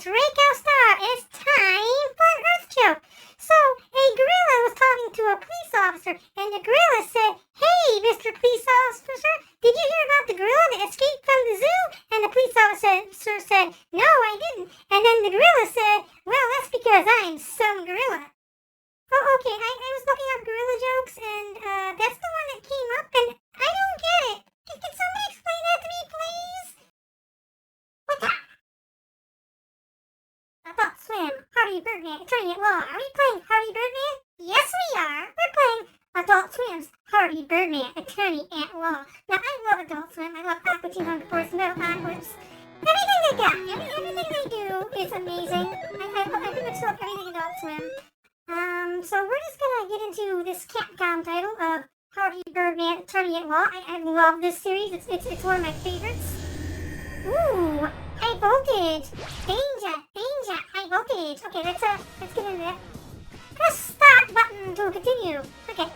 it's Rico Star. It's time for an Earth joke. So, a gorilla was talking to a police officer, and the gorilla said, "Hey, Mr. Police Officer, did you hear about the gorilla that escaped from the zoo?" And the police officer said, "No, I didn't." And then the gorilla said, "Well, that's because I'm some gorilla." Oh, okay, I was looking up gorilla jokes, and that's the one that came up, and I don't get it. Can somebody explain that to me, please? What the? Adult Swim, Harvey Birdman, Attorney at Law. Are we playing Harvey Birdman? Yes, we are. We're playing Adult Swim's Harvey Birdman, Attorney at Law. Now, I love Adult Swim. I love Aqua Teen Hunger Force, Metal Onwards. Everything they got, everything they do is amazing. I pretty much love everything Adult Swim. So we're just gonna get into this Capcom title of Harvey Birdman, Attorney at Law. I love this series. It's one of my favorites. Ooh, high voltage, danger, high voltage. Okay, let's get into that. Press start button to continue. Okay.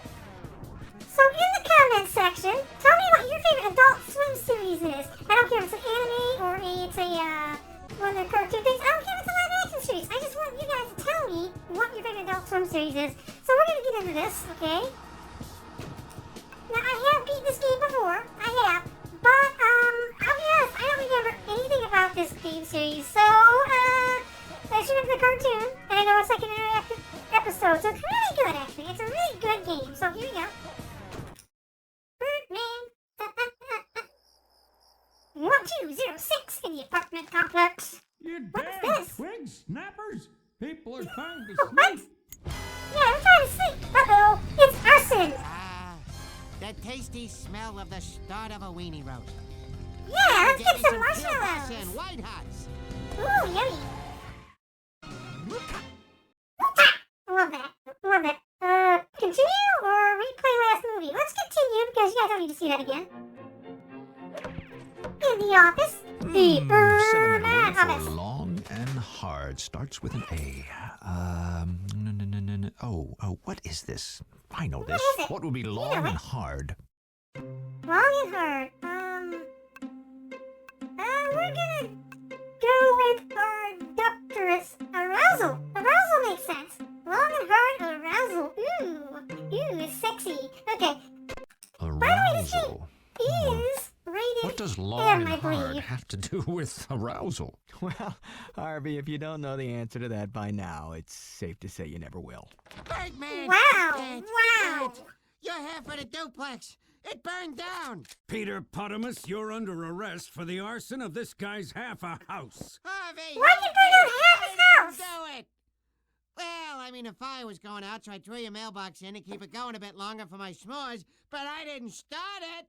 So in the comments section, tell me what your favorite Adult Swim series is. I don't care if it's an anime or it's a one of the cartoon things. I don't care if it's a live action series. I just want you guys to tell me what your favorite Adult Swim series is. So we're gonna get into this, okay? Now I have beat this game before. I have. But, I'll be honest, I don't remember anything about this game series, so, I should have the cartoon, and I know it's like an interactive episode, so it's really good, actually. It's a really good game, so here we go. Birdman. 1206 in the apartment complex. You What's damn this? twig snappers! People are trying to What? sleep. Yeah, I'm trying to sleep. Uh-oh, it's arson. The tasty smell of the start of a weenie roast. Yeah, let's Get get me some Pure Hots marshmallows. and White Hots. Ooh, yummy. Love that. Love it. Continue or replay last movie? Let's continue because you guys don't need to see that again. In the office. The Birdman office. Long and hard starts with an A. Oh, what is this? I know this. is it? What would be know long it. and hard? Long and hard. We're gonna go with dubious arousal. Arousal makes sense. Long and hard arousal. Ooh, it's sexy. Okay. By the way, this game is rated What does long M, and I hard believe. have to do with arousal? Well, Harvey, if you don't know the answer to that by now, it's safe to say you never will. Birdman! Wow, Can't wow. do it. You're half of the duplex. It burned down. Peter Potamus, you're under arrest for the arson of this guy's half a house. Harvey! Why'd you burn down half his house? Do it! Well, I mean, if I was going out, so I'd throw your mailbox in and keep it going a bit longer for my s'mores, but I didn't start it.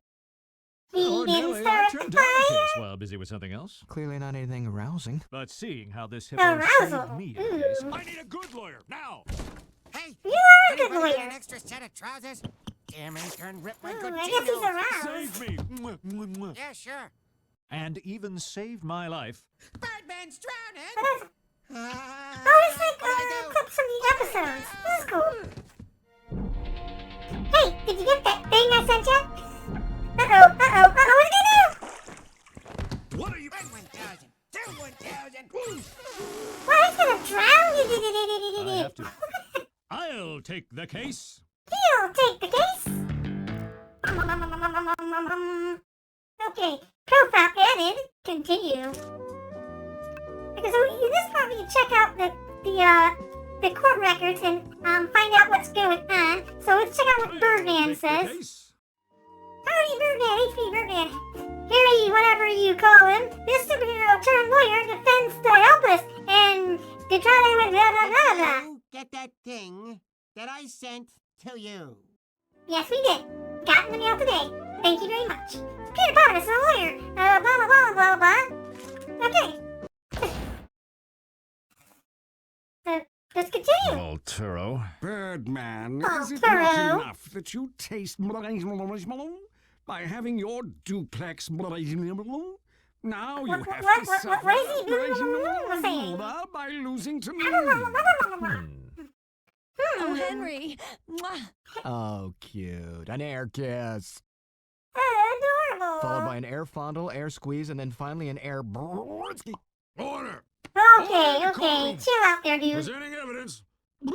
He didn't start the fire. While busy with something else. Clearly not anything arousing. But seeing how this hippo Arousal. saved me, Ooh. is, I need a good lawyer now. Hey, You are a good anybody got lawyer. an extra set of trousers? Damn intern ripped my Ooh, good I guess he's chinos. aroused. Save me. Mwah, mwah, mwah. Yeah, sure. And even saved my life. Birdman's drowning. Oh, Ah, it's like what'd I do? clips from the episodes. This is cool. Hey, did you get that thing I sent you? Uh-oh, what did I do? What are you... 1,000. 1,000. Well, he's gonna drown I have you. to. I'll take the case. He'll take the case. Okay, profile added. Continue. Because in this part we can check out the court records and find out what's going on. So let's check out what Birdman Take the says. case. Howdy, Birdman, HP Birdman. Harry, whatever you call him, this superhero turned lawyer defends the helpless and to try to blah blah blah blah. You get that thing that I sent to you. Yes, we did. Got in the mail today. Thank you very much. Peter Potter is a lawyer. Blah blah blah blah blah. Okay. Let's continue. Volturo. Birdman, Oh, is it Taro. not enough that you taste by having your duplex? Now you have to suffer what is he saying? by losing to me. Oh, Henry. Mwah. Oh, cute. An air kiss. Adorable. Followed by an air fondle, air squeeze, and then finally an air brrrrsky. Order! Okay, courtroom. chill out there, dude. Presenting evidence. You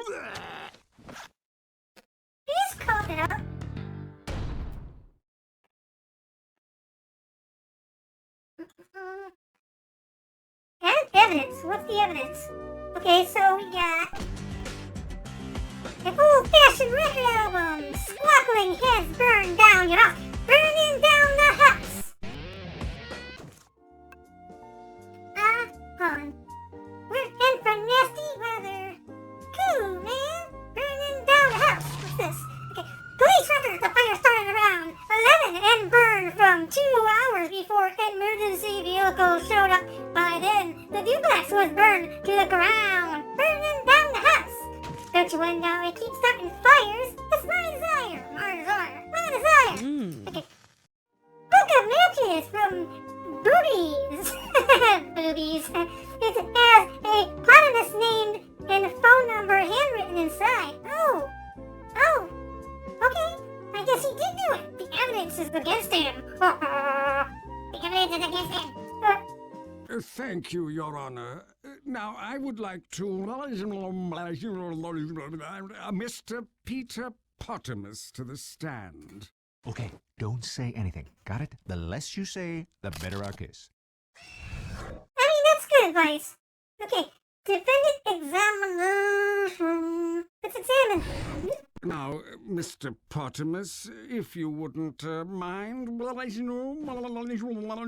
just coughed it up. And evidence. What's the evidence? Okay, so we got an old-fashioned record album. Squabbling heads burn down your house. Burning down the house. Hold on. We're in for nasty weather. Cool, man. Burning down the house. What's this? Okay. Police report the fire started around 11 and burned from 2 hours before emergency vehicles showed up. By then, the duplex was burned to the ground. Burning down the house. Don't you want to know it keeps starting fires? That's my desire. My desire. My desire. Okay. Book of matches from Boobies. Boobies. It has a eponymous name and a phone number handwritten inside. Oh. Okay. I guess he did do it. The evidence is against him. The evidence is against him. Thank you, Your Honor. Now, I would like to Mr. Peter Pottermus to the stand. Okay, don't say anything. Got it? The less you say, the better our case. I mean, that's good advice. Okay. Defendant examination. Let's examine. Now, Mr. Pottermus, if you wouldn't mind,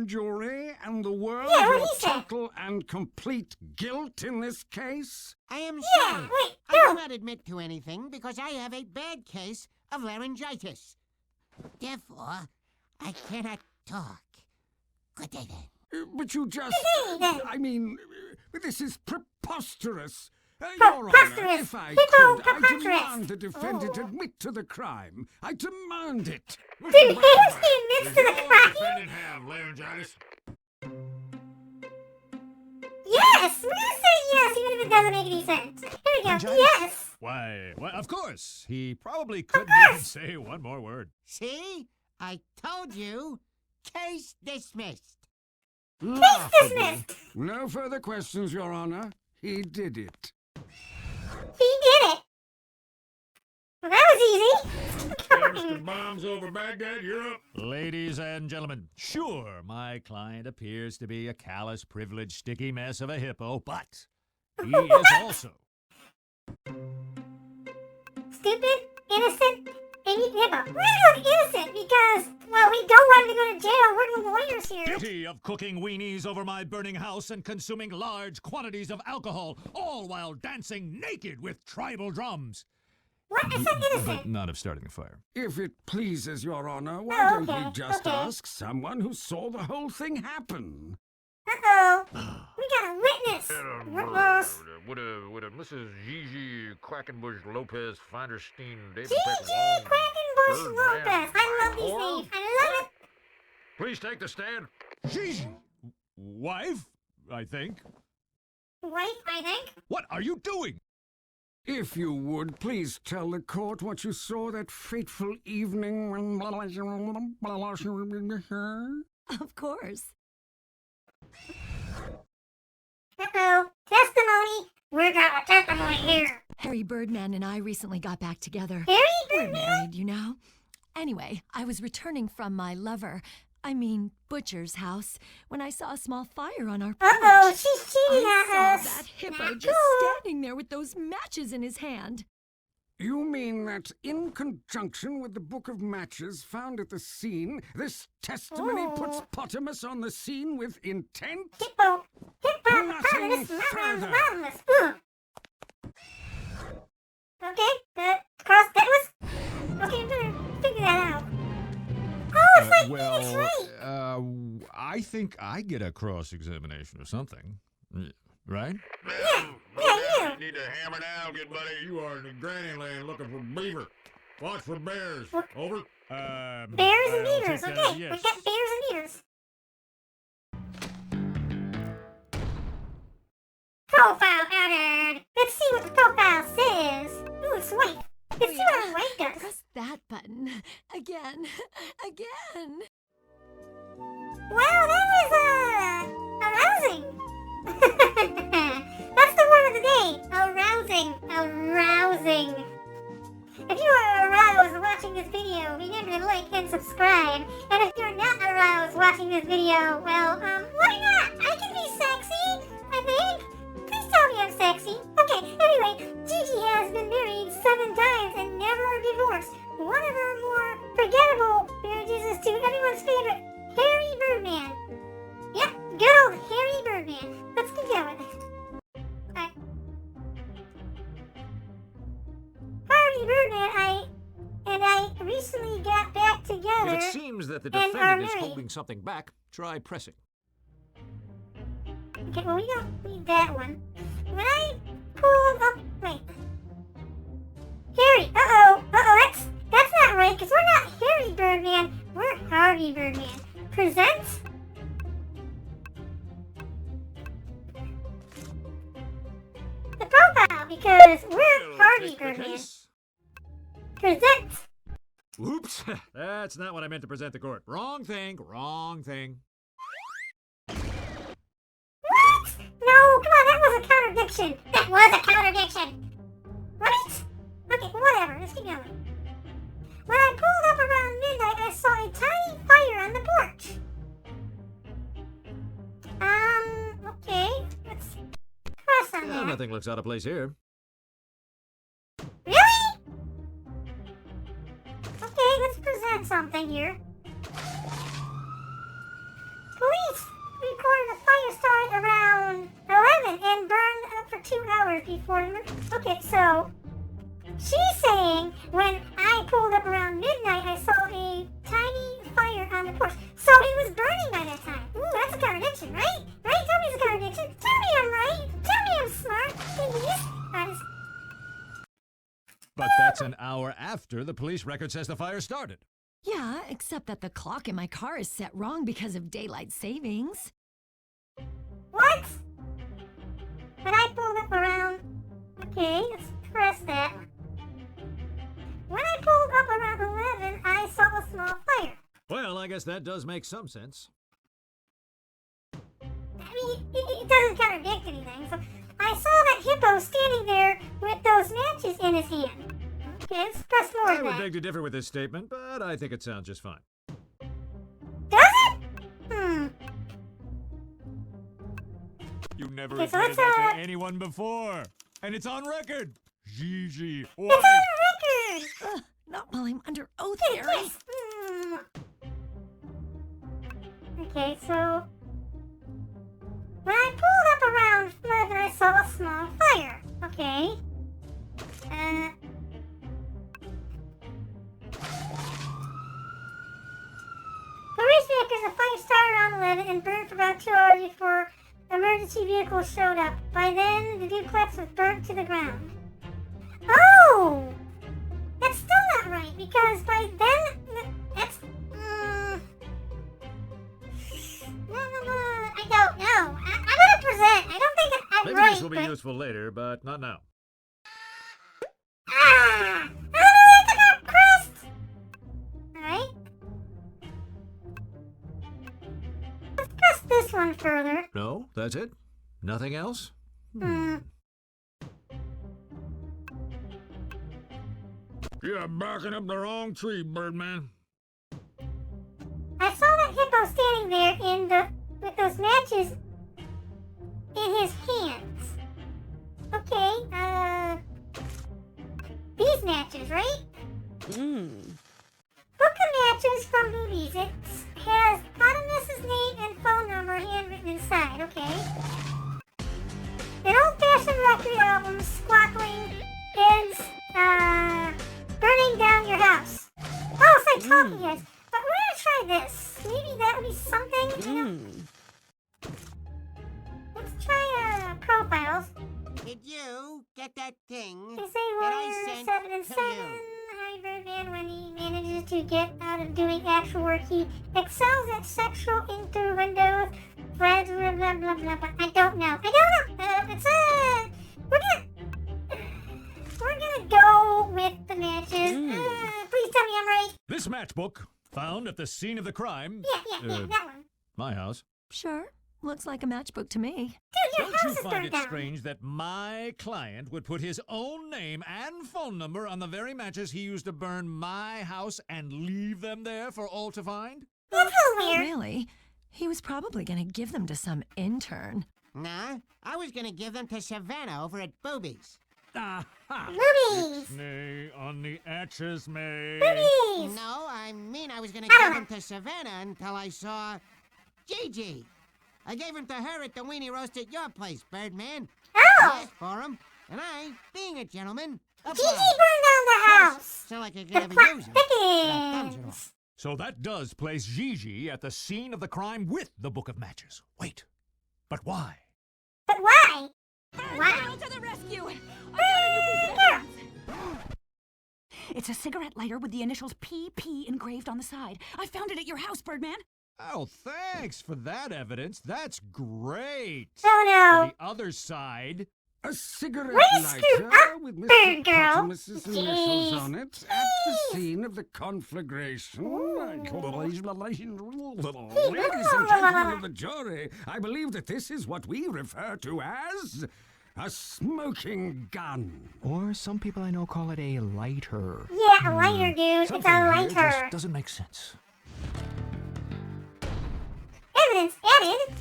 jury and the world Yeah, what your he said. total and complete guilt in this case? I am Yeah, sorry. wait, I no. do not admit to anything because I have a bad case of laryngitis. Therefore, I cannot talk. Good day then. But you just... Hey, then. I mean, this is preposterous. Your Honor, Preposterous. if I Hippo could, I preposterous. demand the defendant Oh. admit to the crime. I demand it. Dude, he admits to the crime. have laryngitis? Yes! We're gonna say yes, even if it doesn't make any sense. Here we go. Laryngitis? Yes! Why, of course. He probably couldn't even say one more word. See? I told you. Case dismissed. Case dismissed! No further questions, Your Honor. He did it. He did it! Well, that was easy. Bombs over Baghdad, Europe. Ladies and gentlemen, sure, my client appears to be a callous, privileged, sticky mess of a hippo, but he is also Stupid, innocent, maybe hippo. We're gonna go with innocent because, well, we don't want him to go to jail. We're the lawyers here. guilty of cooking weenies over my burning house and consuming large quantities of alcohol, all while dancing naked with tribal drums. What? I said But innocent. not of starting the fire. If it pleases Your Honor, why Oh, don't okay, we just okay. ask someone who saw the whole thing happen? Uh-oh. We got a witness. Witness. Would a Mrs. Gigi Quackenbush Lopez Feinderstein David Gigi Quackenbush Lopez. I love these names. I love it. Please take the stand. Gigi! Wife, I think. Wife, I think. What are you doing? If you would, please tell the court what you saw that fateful evening when... Of course. Uh-oh. Testimony. We got a testimony here. Harry Birdman and I recently got back together. Harry We're Birdman? married, you know. Anyway, I was returning from my butcher's house when I saw a small fire on our porch. Uh-oh, she's cheating I at saw us. that hippo Not just cool. standing there with those matches in his hand. You mean that in conjunction with the book of matches found at the scene, this testimony puts Oh. Pottermus on the scene with intent? Hippo. Hippo. Nothing further. Okay, that was... Okay, I'm gonna figure that out. Oh, it's like it's right. I think I get a cross-examination or something. Right? Yeah, you. You need to hammer down, good buddy. You are in the granny land looking for beaver. Watch for bears. Over. Bears and I'll beavers. take that Okay, as yes. we got bears and beavers. Profile added. Let's see what the profile says. Ooh, it's white. Let's see what our white does. Press that button. Again. Again. Wow, that was, arousing. arousing. If you are aroused watching this video, remember to like and subscribe. And if you're not aroused watching this video, well, why not? I can be sexy, I think. Please tell me I'm sexy. Okay, anyway, Gigi has been married 7 times and never divorced. One of her more forgettable marriages is to everyone's favorite, Harvey Birdman. Yep, good old Harvey Birdman. Let's get going. Harvey Birdman, I recently got back together. If it seems that the and are defendant is married. holding something back, try pressing. Okay, well, we don't need that one. When I pulled up, wait. Harry, that's not right, because we're not Harry Birdman, we're Harvey Birdman. Present? The profile, because we're Harvey Take the Birdman. case. Present. Oops, that's not what I meant to present the court. Wrong thing, wrong thing. What? No, come on, that was a contradiction. That was a contradiction. Right? Okay, whatever, let's keep going. When I pulled up around midnight, I saw a tiny fire on the porch. Okay, let's press on that. Nothing looks out of place here. Really? Okay, let's present something here. Police reported the fire started around 11 and burned up for 2 hours before. Okay, so she's saying when I pulled up around midnight, I saw a tiny fire on the porch. So it was burning by that time. Ooh, that's a contradiction, right? Right? Tell me it's a contradiction. Tell me I'm right. Tell me I'm smart. Please. But that's an hour after the police record says the fire started. Yeah, except that the clock in my car is set wrong because of daylight savings. What? When I pulled up around... Okay, let's press that. When I pulled up around 11, I saw a small fire. Well, I guess that does make some sense. I mean, it doesn't contradict anything. So I saw that hippo standing there with those matches in his hand. Okay, let's press more I of would that. beg to differ with this statement, but I think it sounds just fine. Does it? You never Okay, so admitted let's, that to anyone before, and it's on record. Gigi, It's on record! Ugh, not while I'm under oath, Hey, Harry. yes. Okay, so when I pulled up around 11, I saw a small fire. Okay. Police records the fire started around 11 and burned for about 2 hours before emergency vehicles showed up. By then, the duplex was burnt to the ground. Oh! That's still not right, because by then, that's... I don't know. I'm gonna present. I don't think I'm Maybe right, this will be but... useful later, but not now. I don't know if I got pressed. Alright. Let's press this one further. No, that's it? Nothing else? You're backing up the wrong tree, Birdman. I saw that hippo standing there with those matches in his hands. Okay, these matches, right? Book of matches from movies. It has Potamus's name and phone number handwritten inside, okay? An old-fashioned record album, squabbling, ends, burning down your house. Oh, it's like talking heads. But we're gonna try this. Maybe that would be something. Let's try profiles. Did you get that thing They say that I Warrior sent 7 and to 7. you? Harvey Birdman, when he manages to get out of doing actual work, he excels at sexual innuendos. Blah blah blah blah blah. But I don't know. We're gonna go with the matches. Please tell me I'm right. This matchbook, found at the scene of the crime. Yeah, that one. My house. Sure. Looks like a matchbook to me. Dude, your Don't house you is find burned it down. strange that my client would put his own name and phone number on the very matches he used to burn my house and leave them there for all to find? That's a little weird. Really? He was probably going to give them to some intern. Nah, I was gonna give them to Savannah over at Boobies. Aha! Boobies. Nay, on the atches, May. Boobies. No, I mean I was gonna I give don't them to Savannah until I saw Gigi. I gave him to her at the weenie roast at your place, Birdman. Oh. Asked for him, and I, being a gentleman, Gigi obliged. burned down the house. So like I could The never plot use him. But I thumbs it thickens. off. So that does place Gigi at the scene of the crime with the book of matches. Wait, but why? But why? Why? Girl to the rescue! I Burn got a new piece of girl. evidence. It's a cigarette lighter with the initials PP engraved on the side. I found it at your house, Birdman. Oh, thanks for that evidence. That's great. Oh no. On the other side, A cigarette Rescue lighter up, with bird Mr. girl. Pottimus's initials Jeez. on it at the scene of the conflagration. Ladies and gentlemen of the jury, I believe that this is what we refer to as a smoking gun. Or some people I know call it a lighter. Yeah, a lighter, dude. It's something a here lighter. just doesn't make sense. Evidence added.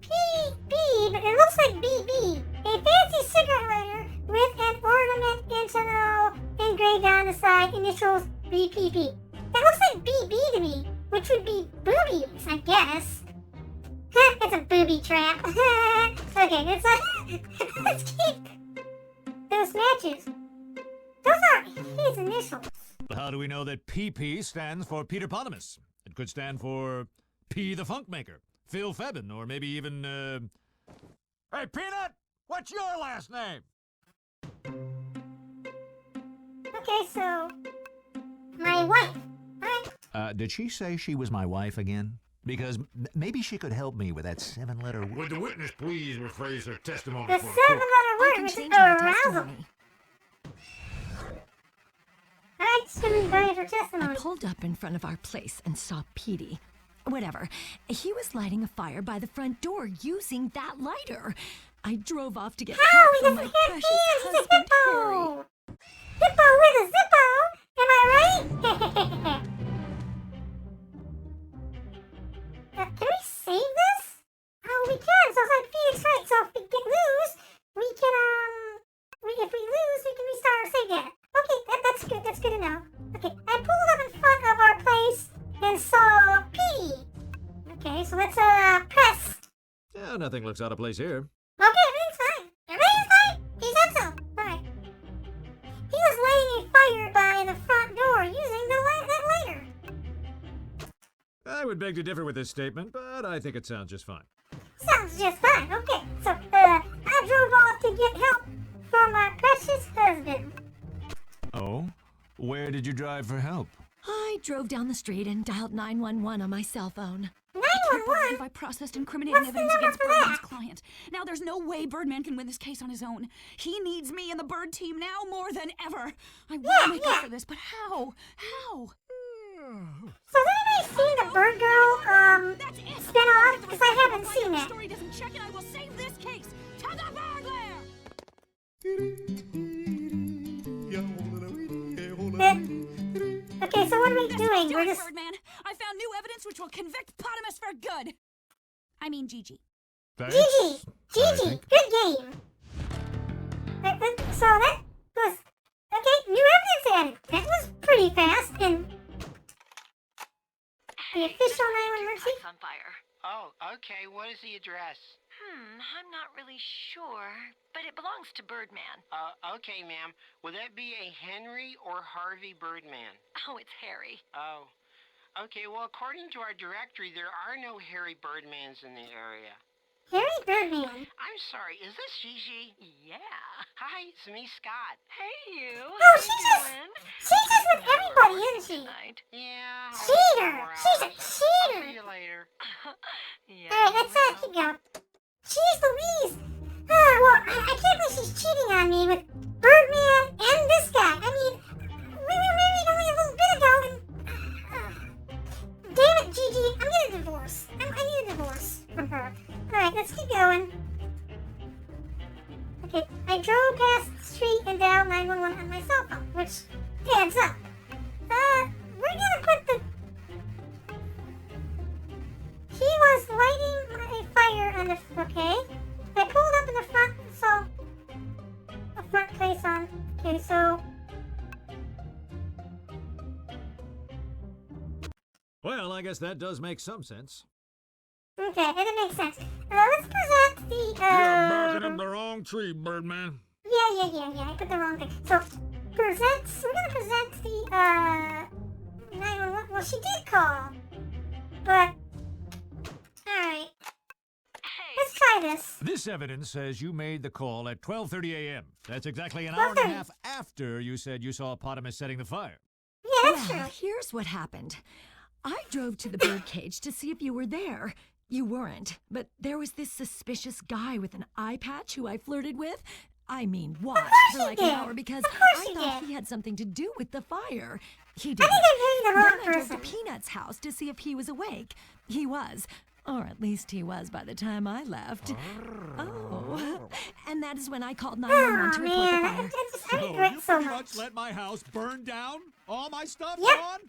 PB, but it looks like BB. A fancy cigarette lighter with an ornament internal engraved on the side, initials BPP. That looks like BB to me, which would be boobies, I guess. It's a booby trap. Okay, let's keep those matches. Those are his initials. How do we know that PP stands for Peter Potamus? It could stand for P the Funk Maker, Phil Febbin, or maybe even, Hey, Peanut! What's your last name? Okay, so my wife, right? Did she say she was my wife again? Because maybe she could help me with that 7-letter word. Would the witness please rephrase her testimony The for the court? 7-letter I word, can which is change my arousal. testimony. Alright, just gonna read her I testimony. pulled up in front of our place and saw Petey. Whatever. He was lighting a fire by the front door using that lighter. I drove off to get How? help He from doesn't my have precious hands, he's a husband, Harry. hippo! Hippo with a zippo! Am I right? Can we save this? Oh, we can. So it's like Phoenix Wright. So if we lose, we can, if we lose, we can restart our save data. Okay, that's good. That's good to know. Okay, I pulled up in front of our place and saw Petey. Okay, so let's, press. Yeah, nothing looks out of place here. Okay, everything's fine. Everything's fine. He said so. Alright. He was lighting a fire by the front door using that lighter. I would beg to differ with this statement, but I think it sounds just fine. Sounds just fine. Okay, so, I drove off to get help from my precious husband. Oh? Where did you drive for help? I drove down the street and dialed 911 on my cell phone. I can't believe 911? I processed incriminating What's the evidence number against for Birdman's that? client. Now there's no way Birdman can win this case on his own. He needs me and the Bird team now more than ever. I will make up for this, but how? How? So has anybody seen the Bird Girl, That's it. spin-off? Because I haven't If seen the it. story doesn't check, and I will save this case to the burglar. Okay, so what are we This doing? will do We're it, just... Birdman. I found new evidence which will convict Potamus for good. I mean, Gigi. Thanks. Gigi! I Gigi! think. Good game! So that was... Okay, new evidence added. That was pretty fast, and... The official 911 emergency? on fire. Oh, okay. What is the address? I'm not really sure, but it belongs to Birdman. Okay, ma'am. Will that be a Henry or Harvey Birdman? Oh, it's Harry. Oh. Okay, well, according to our directory, there are no Harry Birdmans in the area. Harry Birdman. I'm sorry, is this Gigi? Yeah. Hi, it's me, Scott. Hey, you. Oh, How she's you just... doing? She's just with everybody, isn't she? Tonight. Yeah. I'll Cheater! wait 4 She's a hours. I'll cheater! see you later. Yeah. Alright, let's keep going. Jeez Louise! Well, I can't believe she's cheating on me with Birdman and this guy. I mean, we were married only a little bit ago, and... adds up. We're gonna put the... He was lighting a fire on the... Okay. I pulled up in the front, so... A front place on... Okay, so... Well, I guess that does make some sense. Okay, it makes sense. Let's present the, You're barking up the wrong tree, Birdman. Yeah, I put the wrong thing. So, we're gonna present the, 911. Well, she did call. But, alright. Let's try this. This evidence says you made the call at 12:30 a.m. That's exactly an hour and a half after you said you saw Potamus setting the fire. Yeah, that's Well, true. here's what happened. I drove to the birdcage to see if you were there. You weren't, but there was this suspicious guy with an eye patch who I flirted with. I mean, watched for like an hour because I thought he had something to do with the fire. He didn't. I think I'm hearing the wrong Then I drove to person. Peanut's house to see if he was awake. He was. Or at least he was by the time I left. Oh. And that is when I called 911 to report the fire. I regret so pretty much. much let my house burn down? All my stuff Yep. gone?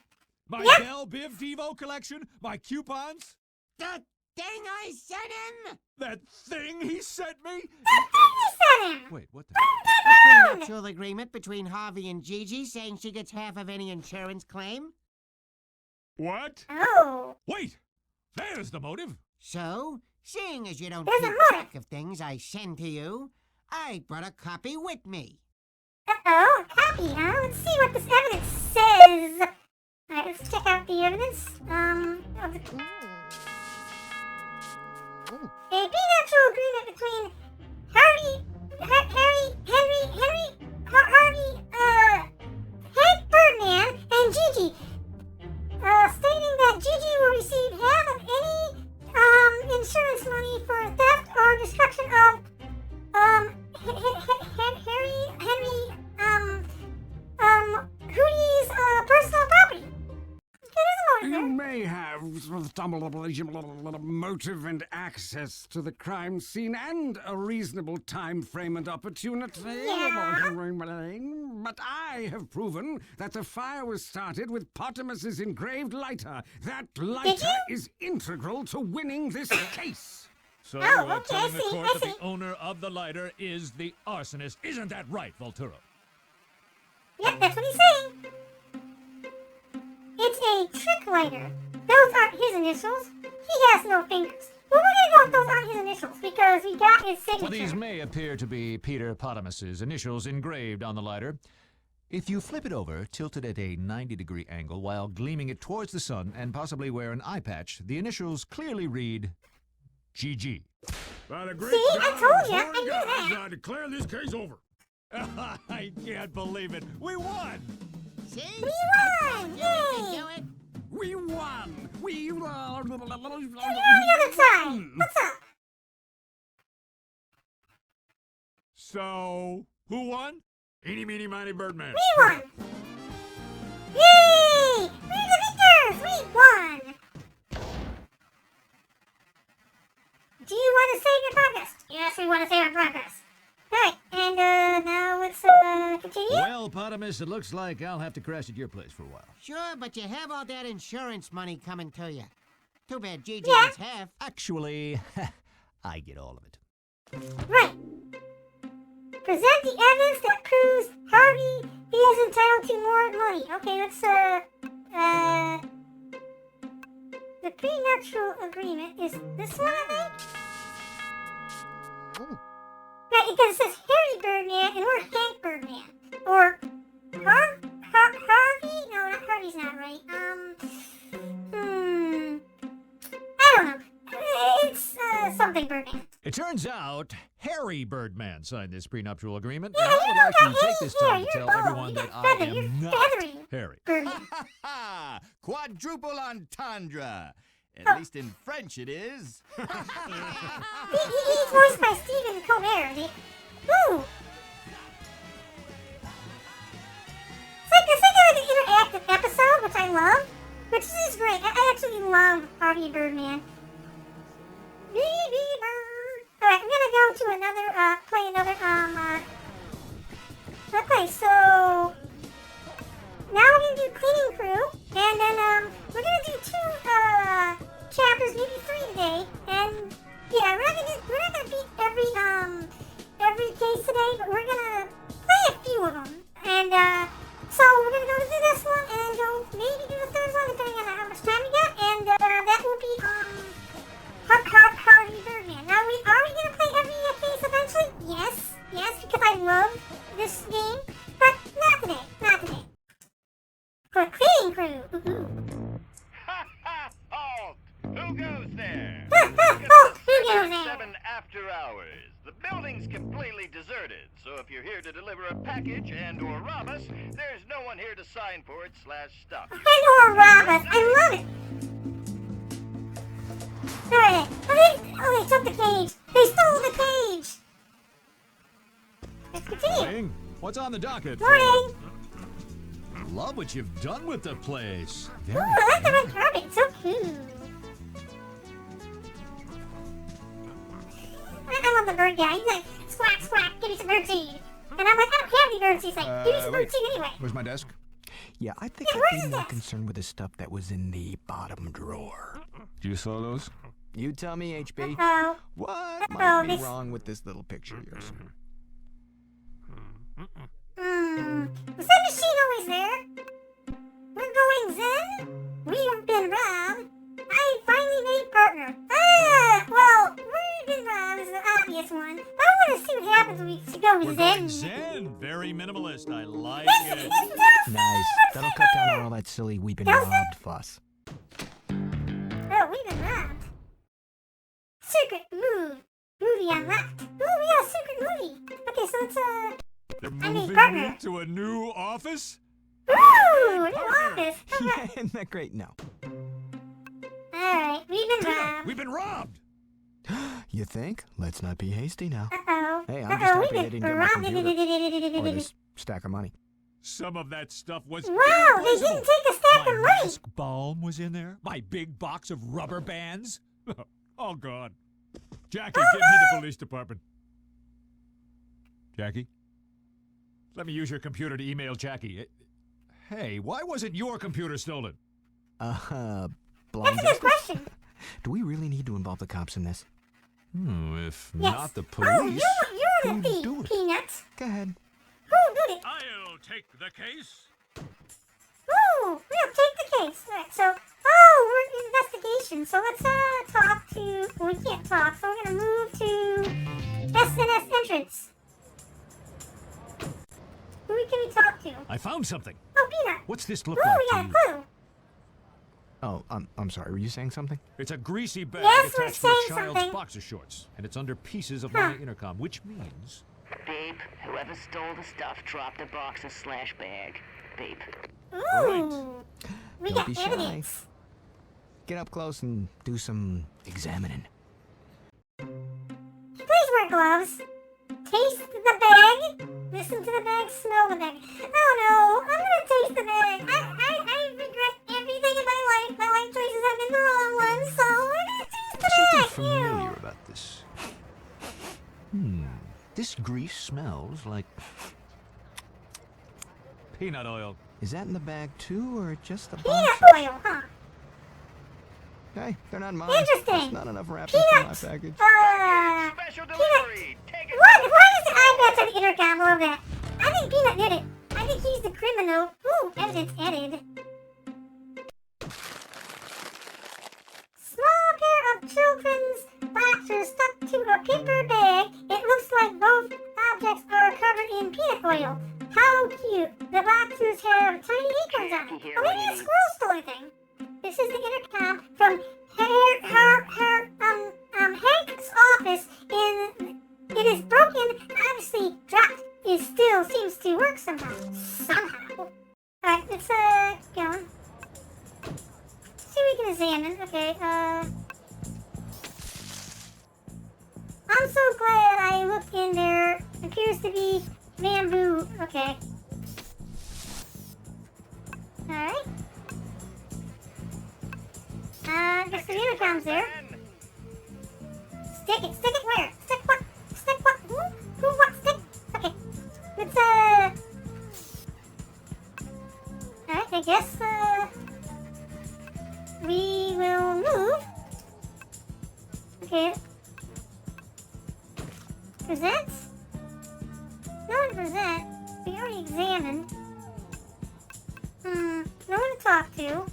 My Yep. Dell Biv Devo collection? My coupons? The thing I sent him! That thing he sent me? Wait, what the? A prenuptial agreement between Harvey and Gigi saying she gets half of any insurance claim. What? Oh. Wait! There's the motive! So, seeing as you don't There's a keep motive. track of things I send to you, I brought a copy with me. Uh-oh, copy, huh? Let's see what this evidence says. Alright, let's check out the evidence. Of the... A prenuptial agreement between Harvey Birdman and Gigi, stating that Gigi will receive half of any, insurance money for theft or destruction of, Hootie's, personal property. You may have a motive and access to the crime scene and a reasonable time frame and opportunity. Yeah. But I have proven that the fire was started with Potamus's engraved lighter. That lighter is integral to winning this case. So Oh, you're okay, telling the I see, court I that see. the owner of the lighter is the arsonist. Isn't that right, Volturo? Yep, that's what he's saying. It's a trick lighter. Those aren't his initials. He has no fingers. Well, we're gonna go with those aren't his initials because we got his signature. Well, these may appear to be Peter Potamus's initials engraved on the lighter. If you flip it over, tilted at a 90-degree angle while gleaming it towards the sun and possibly wear an eye patch, the initials clearly read GG. By the great See, I God told of ya, foreign I knew gods, that. I declare this case over. I can't believe it. We won! See? We won! Do Yay! it. We won! We won! You're on the other side. What's up? So, who won? Eeny, meeny, miny, Birdman. We won! Yay! We're the victors! We won! Do you want to save your progress? Yes, we want to save our progress. Alright, and now let's continue. Well, Potamus, it looks like I'll have to crash at your place for a while. Sure, but you have all that insurance money coming to you. Too bad Gigi Yeah. gets half. Actually, I get all of it. Right. Present the evidence that proves Harvey is entitled to more money. Okay, let's, the prenuptial agreement is this one, I think? Right, because it says Harry Birdman and we're Hank Birdman. Or Harvey? No, not Harvey's not right. I don't know. It's, something Birdman. It turns out Harry Birdman signed this prenuptial agreement. Yeah, and I you would don't like to got take any this time hair. to You're tell bald. everyone You that got I feather. am You're not feathery. Harry. Birdman. Quadruple entendre. At Oh. least in French it is. He's voiced by Stephen Colbert. Woo! It's like an interactive episode, which I love. Which is great. I actually love Harvey Birdman. Alright, I'm gonna go to another, play another, okay, so... Now for cleaning crew. Ha ha! Halt! Who goes there? Oh, who goes there? 7 after hours. The building's completely deserted, so if you're here to deliver a package and/or rob us, there's no one here to sign for it / stop you. And/or rob us. I love it. Alright. Oh, they took the cage. They stole the cage. Let's continue. Morning. What's on the docket? Morning. Love what you've done with the place. Ooh, I like the red carpet. It's so cool. I love the bird guy. He's like, squawk, squawk, give me some birdseed. And I'm like, I don't have any birdseed. He's like, give me some birdseed anyway. Where's my desk? Yeah, I think Yeah, I'd where's be more this? concerned with the stuff that was in the bottom drawer. Do you saw those? You tell me, HB. Uh-oh. What Uh-oh, might be this- wrong with this little picture of yours? Was that machine always there? We're going zen? We've been robbed. I finally made partner. Well, we've been robbed is the obvious one. I want to see what happens when we go We're zen. going zen. Very minimalist. I like It's it. not Nice. That'll cut down on all that silly we've been Does it? robbed fuss. Oh, we've been robbed. Secret movie unlocked. Oh, yeah, secret movie. Okay, so it's They're I mean, moving partner. me to a new office? Ooh, new office. Yeah, isn't that great? No. Alright, we've been Peanut, robbed. we've been robbed. You think? Let's not be hasty now. Uh-oh. Hey, I'm just happy they we've didn't been get my robbed. computer. Or this stack of money. Some of that stuff was Wow, they irreplaceable. didn't take a stack My of money. mask balm was in there. My big box of rubber bands. All gone. Jackie, Oh, get me the police department. Jackie? Let me use your computer to email Jackie. Hey, why wasn't your computer stolen? Blind That's a good justice? question. Do we really need to involve the cops in this? If Yes. not the Oh, police. you're Who'd the thief, do it? Peanuts. Go ahead. Who did it? I'll take the case. Ooh, we'll take the case. Alright, so, we're in investigation. So let's, talk to, well, we can't talk, so we're gonna move to SNS entrance. Who can we talk to? I found something. Oh, Peanut. What's this look Ooh, like we to got a you? clue. Oh, I'm sorry. Were you saying something? It's a greasy bag Yes, we're attached to a saying child's something. boxer shorts, and it's under pieces of Huh. my intercom, which means Babe, whoever stole the stuff dropped a box of slash bag. Babe. Ooh. We Don't got be shy. evidence. Get up close and do some examining. Please wear gloves. Taste the bag. Listen to the bag. Smell the bag. Oh no, I'm gonna taste the bag. I regret everything in my life. My life choices have been the wrong ones, so I'm gonna taste the Something bag. familiar Ew. about this. This grease smells like. peanut oil. Is that in the bag too, or just the Peanut box? oil, huh? Hey, they're not mine. Interesting. That's not enough wrapping for my Peanut. package. Special Peanut. delivery. Take it. What? Why is the iPad on the intercom? I love that. I think Peanut did it. I think he's the criminal. Ooh, evidence added. Small pair of children's boxers stuck to a paper bag. It looks like both objects are covered in peanut oil. How cute. The boxers have tiny acorns on them. Oh, maybe a squirrel stole anything. This is the intercom from Hank's office it is broken, obviously dropped. It still seems to work somehow. Alright, let's keep going. See what we can examine. Okay, I'm so glad I looked in there. Appears to be bamboo. Okay. Alright. Guess the intercom's there. Stick it where? Stick what? Who what? Stick? Okay. Let's, alright, I guess, we will move. Okay. Present? No one present. We already examined. No one to talk to.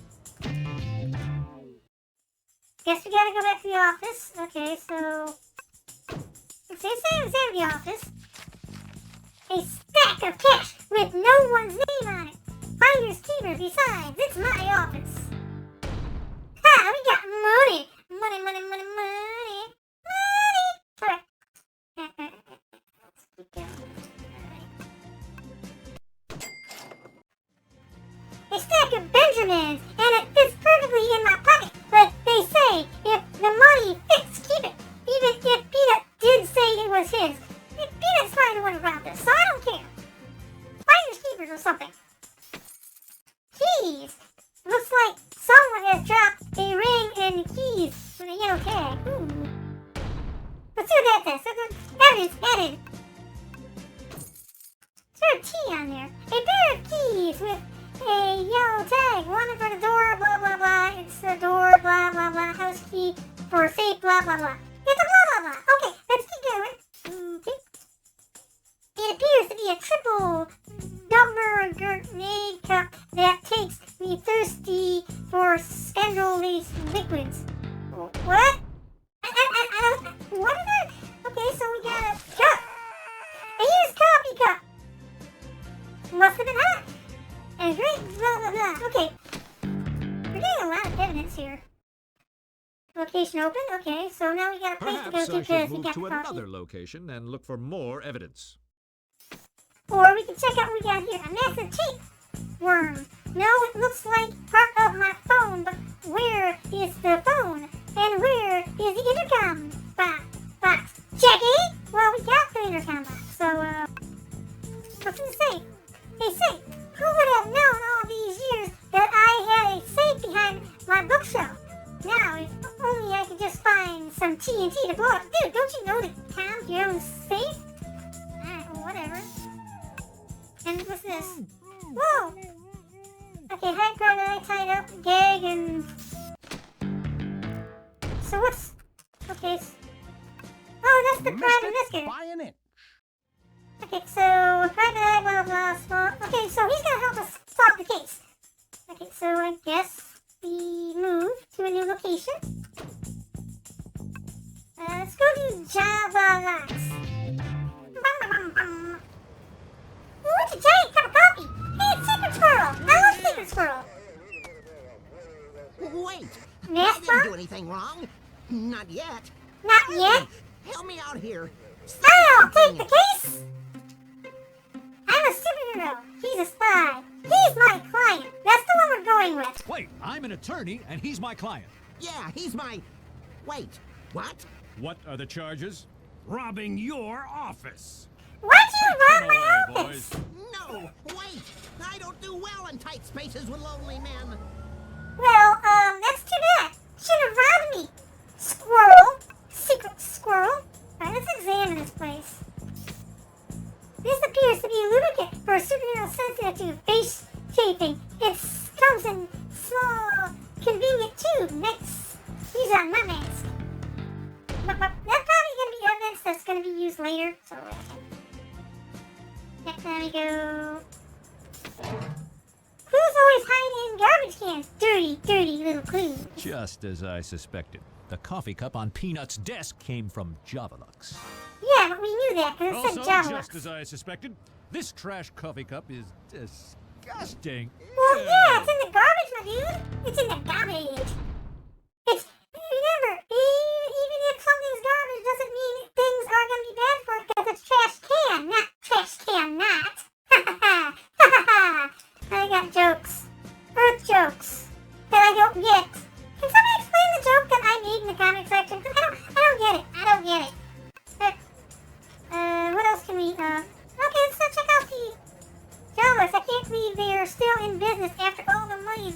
Guess we gotta go back to the office. Okay, so... Let's say it's in the office. A stack of cash with no one's name on it. Find finders keepers. Besides, it's my office. Ha! We got money. Money, money, money, money. Money. Alright. Let's keep going. A stack of Benjamins, and it fits perfectly in my pocket. But they say if the money fits, keep it. Even if Peanut did say it was his. Peanut's probably the one who robbed us, so I don't care. Finders keepers or something. Keys. Looks like someone has dropped a ring and keys with a yellow tag. Ooh. Let's see what that says. So evidence added. Is there a T on there? A pair of keys with a yellow tag. One for the door, blah, blah, blah. It's the door, blah, blah, blah. House key for a safe, blah, blah, blah. It's a blah, blah, blah. Okay, let's keep going. Okay. It appears to be a triple grenade cup that takes me thirsty for scandalous liquids. What? I don't... What is that? Okay, so we got a cup. A used coffee cup. Must have been hot. And great blah, blah, blah. Okay. We're getting a lot of evidence here. Location open. Okay, so now we got a place to go to because we got to coffee. another location and look for more evidence. Or we can check out what we got here. A massive tape worm. No, it looks like part of my phone, but where is the phone? And where is the intercom box? Jackie? Well, we got the intercom box, so, what's it say? Hey, say, who would have known all these years that I had a safe behind my bookshelf? Now, if only I could just find some TNT to blow up. Dude, don't you know that Tom's your own safe? Alright, well, whatever. And what's this? Whoa! Okay, hide crocodile, tied up, gag, and... So what's... Okay, oh, that's the prime investigator. By an inch. Okay, so, crocodile, blah, blah, small... Okay, so he's gonna help us solve the case. Okay, so I guess we move to a new location. Let's go to Java Locks. Ooh, it's a giant cup of coffee. Hey, it's Secret Squirrel. I love Secret Squirrel. Wait! Yes, I didn't do anything wrong. Not yet. Not yet? Help me out here. I'll take the case. I'm a superhero. He's a spy. He's my client. That's the one we're going with. Wait, I'm an attorney and he's my client. Yeah, he's my... Wait, what? What are the charges? Robbing your office. Why'd you rob my Away, office? boys. No, wait! I don't do well in tight spaces with lonely men. Well, that's too bad. Should have robbed me. Squirrel. Secret squirrel. Alright, let's examine this place. This appears to be a lubricant for a superhero sensitive to face chafing. It comes in small, convenient tube. Next, use on my mask. But that's probably going to be evidence that's going to be used later. So, next time we go... Clues always hide in garbage cans. Dirty, dirty little clues. Just as I suspected. The coffee cup on Peanut's desk came from Javalux. Yeah, but we knew that because it said Also, Java. just as I suspected, this trash coffee cup is disgusting. Well, yeah, it's in the garbage, my dude. It's in the garbage. It's, remember, even if something's garbage doesn't mean things are going to be bad for it because it's trash can, not trash can not. Ha ha ha. Ha ha ha. I got jokes. Earth jokes that I don't get. Can somebody explain the joke that I made in the comic section? Because I don't get it. I don't get it. What else can we, okay, let's check out the Jawas. I can't believe they are still in business after all the money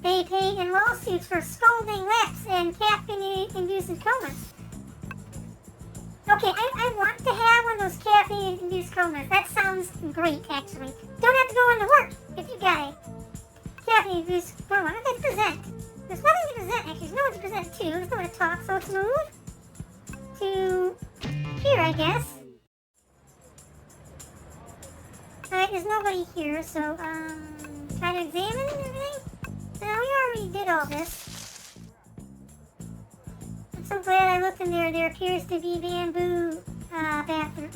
they pay in lawsuits for scolding laps and caffeine-induced comas. Okay, I want to have one of those caffeine-induced comas. That sounds great, actually. Don't have to go into work if you got a caffeine-induced coma. Let's present. There's nothing to present, actually. There's no one to present to. There's no one to talk, so let's move to here, I guess. Alright, there's nobody here, so, try to examine everything? No, we already did all this. I'm so glad I looked in there. There appears to be bamboo, bathroom.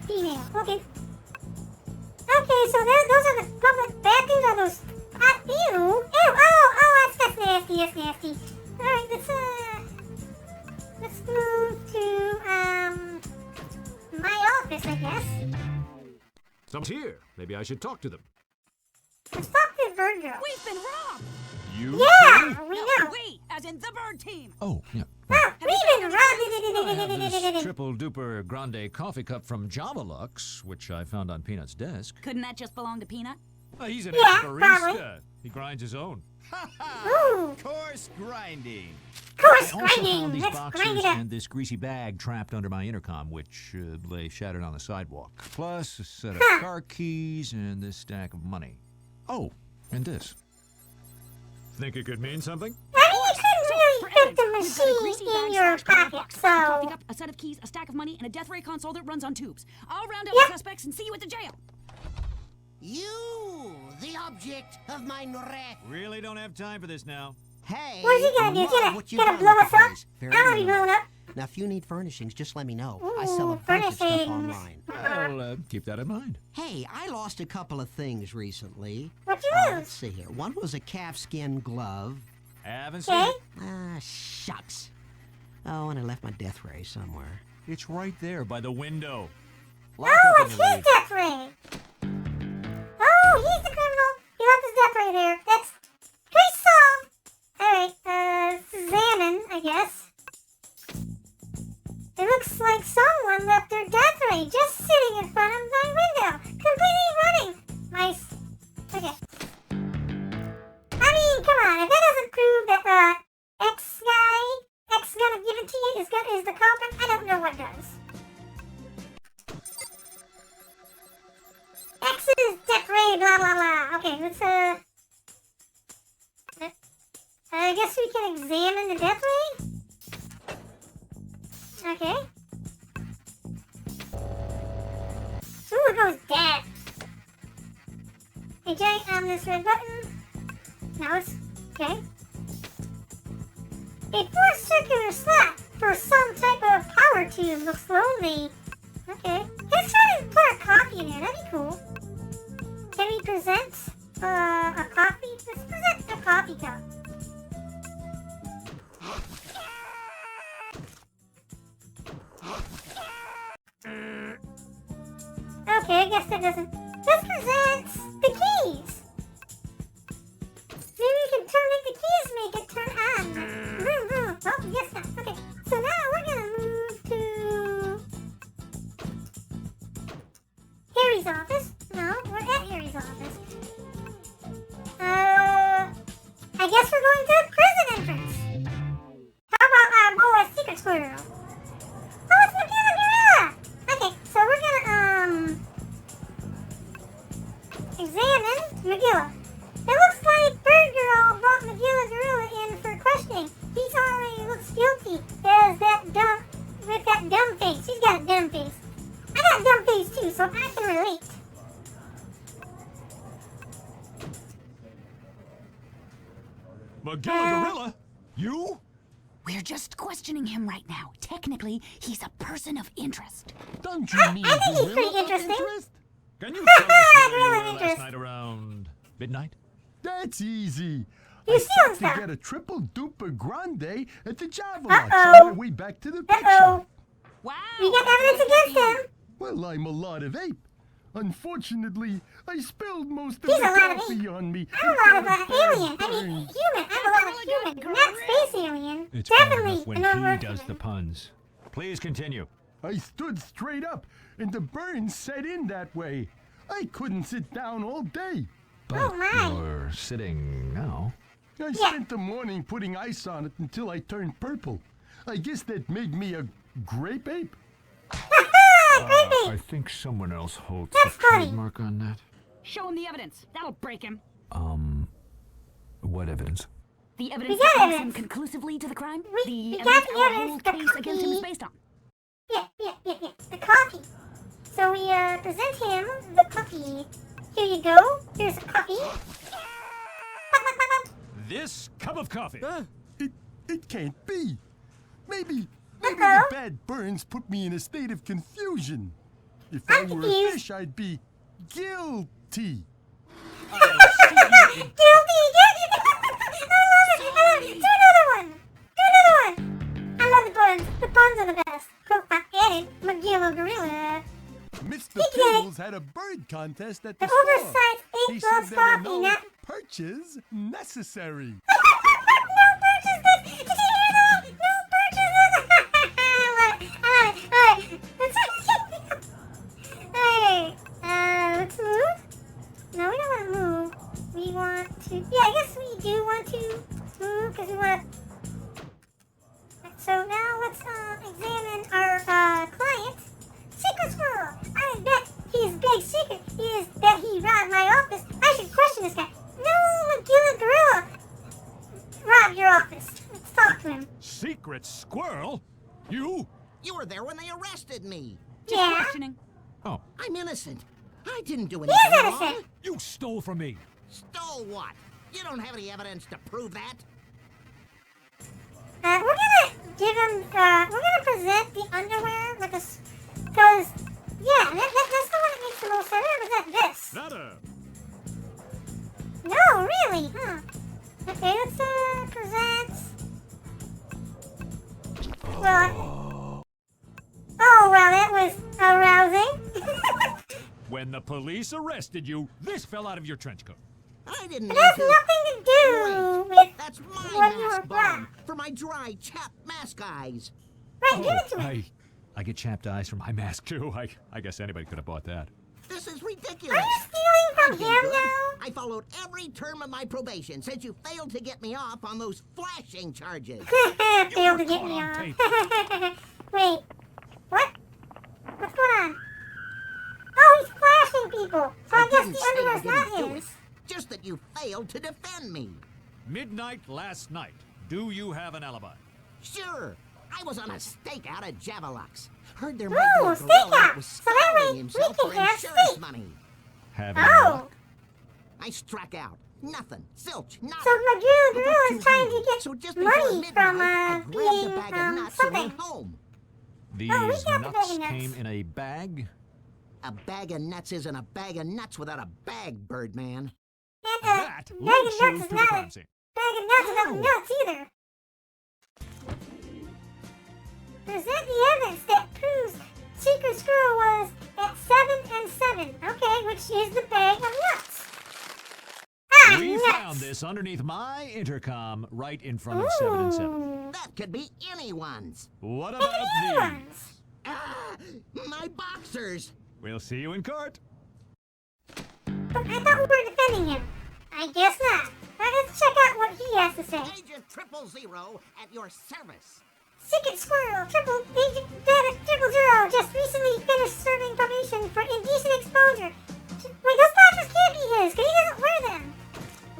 Female. Okay. Okay, so those are the public bathrooms. Are those? Ew! Ew! Oh! That's nasty. That's nasty. All right, let's move to my office, I guess. Someone's here. Maybe I should talk to them. Let's talk to the bird girl. We've been robbed! You? Yeah, we No, know. we, as in the bird team. Oh, yeah. Oh, we've been I have this robbed. triple duper grande coffee cup from Jamalux, which I found on Peanut's desk. Couldn't that just belong to Peanut? He's an Yeah, barista. probably. He grinds his own. Ooh, Coarse grinding. course I also grinding. found these Let's grind boxes it up. and this greasy bag trapped under my intercom, which lay shattered on the sidewalk. Plus a set of car keys and this stack of money. Oh, and this. Think it could mean something? I mean, you couldn't really fit the We've got a greasy machine in bag your slash cardboard pocket, box, a coffee so... cup, a set of keys, a stack of money, and a death ray console that runs on tubes. I'll round up Yep. the suspects and see you at the jail. You, the object of my wrath. Really don't have time for this now. Hey, What's he gonna do? love Gonna what you've blow done with us the up? place. I'm Very gonna be nice. blown up. Now, if you need furnishings, just let me know. Ooh, I sell a bunch of stuff furnishings. online. I'll keep that in mind. Hey, I lost a couple of things recently. What'd you Let's lose? see here. One was a calfskin glove. Haven't seen Okay. it. Ah, shucks. Oh, and I left my death ray somewhere. It's right there by the window. Oh, it's his death ray. Oh, he's the criminal. He left his death ray there. That's case solved. Alright, examine, I guess. It looks like someone left their death ray just sitting in front of my window, completely running. Nice. Okay. I mean, come on, if that doesn't prove that, X gonna give it to you is the culprit, I don't know what does. X's death ray, blah blah blah. Okay, let's I guess we can examine the death ray? Okay. Ooh, it goes dead. Eject on this red button. Now it's okay. A fourth circular slot for some type of power tube looks lonely. Okay. Let's try to put a coffee in there. That'd be cool. Can we present a coffee? Let's present a coffee cup. Okay, I guess that doesn't. Let's present the keys. Maybe we can make the keys make it turn on. Vroom, vroom. Oh, yes, not. Okay, so now we're gonna move to Harry's office. No, we're at Harry's office. I guess we're going to the prison entrance. How about our secret squirrel? Oh, it's McGilla Gorilla! Okay, so we're gonna, examine Megilla. It looks like Bird Girl brought Megilla Gorilla in for questioning. He already looks guilty as with that dumb face. He's got a dumb face. I got a dumb face too, so I can relate. Magilla Gorilla? You? We're just questioning him right now. Technically, he's a person of interest. Don't you mean I think he's pretty gorilla interesting. interest? Can you tell us where you Gorilla were last interest. night around midnight? That's easy. You I stealing stopped to stuff. get a triple duper grande at the Java Uh-oh. Lots on my way back to the pet Uh-oh. shop. Wow. We got evidence against him. Well, I'm a lot of ape. Unfortunately, I spilled most of He's the a lot of coffee on me. I'm a lot of alien. I mean, human. I'm a lot of human, not space alien. It's bad Definitely enough when an he over does the puns. Please continue. I stood straight up, and the burn set in that way. I couldn't sit down all day. But Oh, my. you're sitting now. I spent the morning putting ice on it until I turned purple. I guess that made me a grape ape. I think someone else holds That's the funny. trademark on that. Show him the evidence. That'll break him. What evidence? The evidence got that links him evidence. conclusively to the crime. We The got evidence the our evidence, whole the case against him is copy. based on. Yeah. The coffee. So we present him the coffee. Here you go. Here's a coffee. This cup of coffee. It can't be. Maybe Uh-oh. the bad burns put me in a state of confusion. If I I'm were a confused. fish, I'd be guilty. Guilty. I love it. Do another one. I love the puns. The puns are the best. I get it. Magilla Gorilla. Mr. Pibbles had a bird contest at the store. Oversized He 8 said plus there were coffee, no not... perches necessary. No purchases! Did you hear that? No purchases! I love it. Alright, let's move. No, we don't want to move. We want to... Yeah, I guess we do want to move because we want to... So now let's examine our client. Secret Squirrel. I bet his big secret is that he robbed my office. I should question this guy. No, Magilla Gorilla robbed your office. Let's talk to him. Secret Squirrel? You? You were there when they arrested me. Yeah. Questioning. Oh. I'm innocent. I didn't do He's anything wrong. innocent. You stole from me. Stole what? You don't have any evidence to prove that. We're gonna give him, we're gonna present the underwear with this, because, yeah, that's the one that makes the most sense. We're gonna present this. Nada. No, really, huh? Okay, let's, present... Well, oh, well, that was arousing. When the police arrested you, this fell out of your trench coat. I didn't It mean has to. nothing to do with That's my when you were mask black. bomb for my dry, chapped mask eyes. Right, give it to him. I get chapped eyes from my mask too. I guess anybody could have bought that. This is Are ridiculous. you stealing from I did him good. now? I followed every term of my probation since you failed to get me off on those flashing charges. Failed to get me on. Wait, what? What's going on? Oh, he's flashing people. So I guess didn't the say I underwear's didn't not do his. it. Just that you failed to defend me. Midnight last night. Do you have an alibi? Sure, I was on a stakeout at Javelux. Heard there Ooh, might be a gorilla that stakeout. was So that way starving we himself can for have insurance steak. money. Having Oh, I struck out. Nothing. Silch. Nothing. so Magilla I got Gorilla too is trying hungry. to get So just before money midnight, from I grabbed a being bag of nuts and something. went home. These Oh, we got the nuts bag of nuts. came in a bag? A bag of nuts isn't a bag of nuts without a bag, Birdman. And That bag links of you nuts to is the not crime a scene. bag of nuts without nuts either. Present the evidence that proves Secret Squirrel was at 7 and 7. Okay, which is the bag of nuts. Ah, We nuts. found this underneath my intercom right in front of 7 and 7. Ooh. That could be anyone's. What Look about at the these? ones. Ah, my boxers. We'll see you in court. But I thought we were defending him. I guess not. Let's check out what he has to say. Agent 000 at your service. Secret Squirrel, Agent 000 just recently finished serving probation for indecent exposure. Wait, those boxers can't be his, because he doesn't wear them.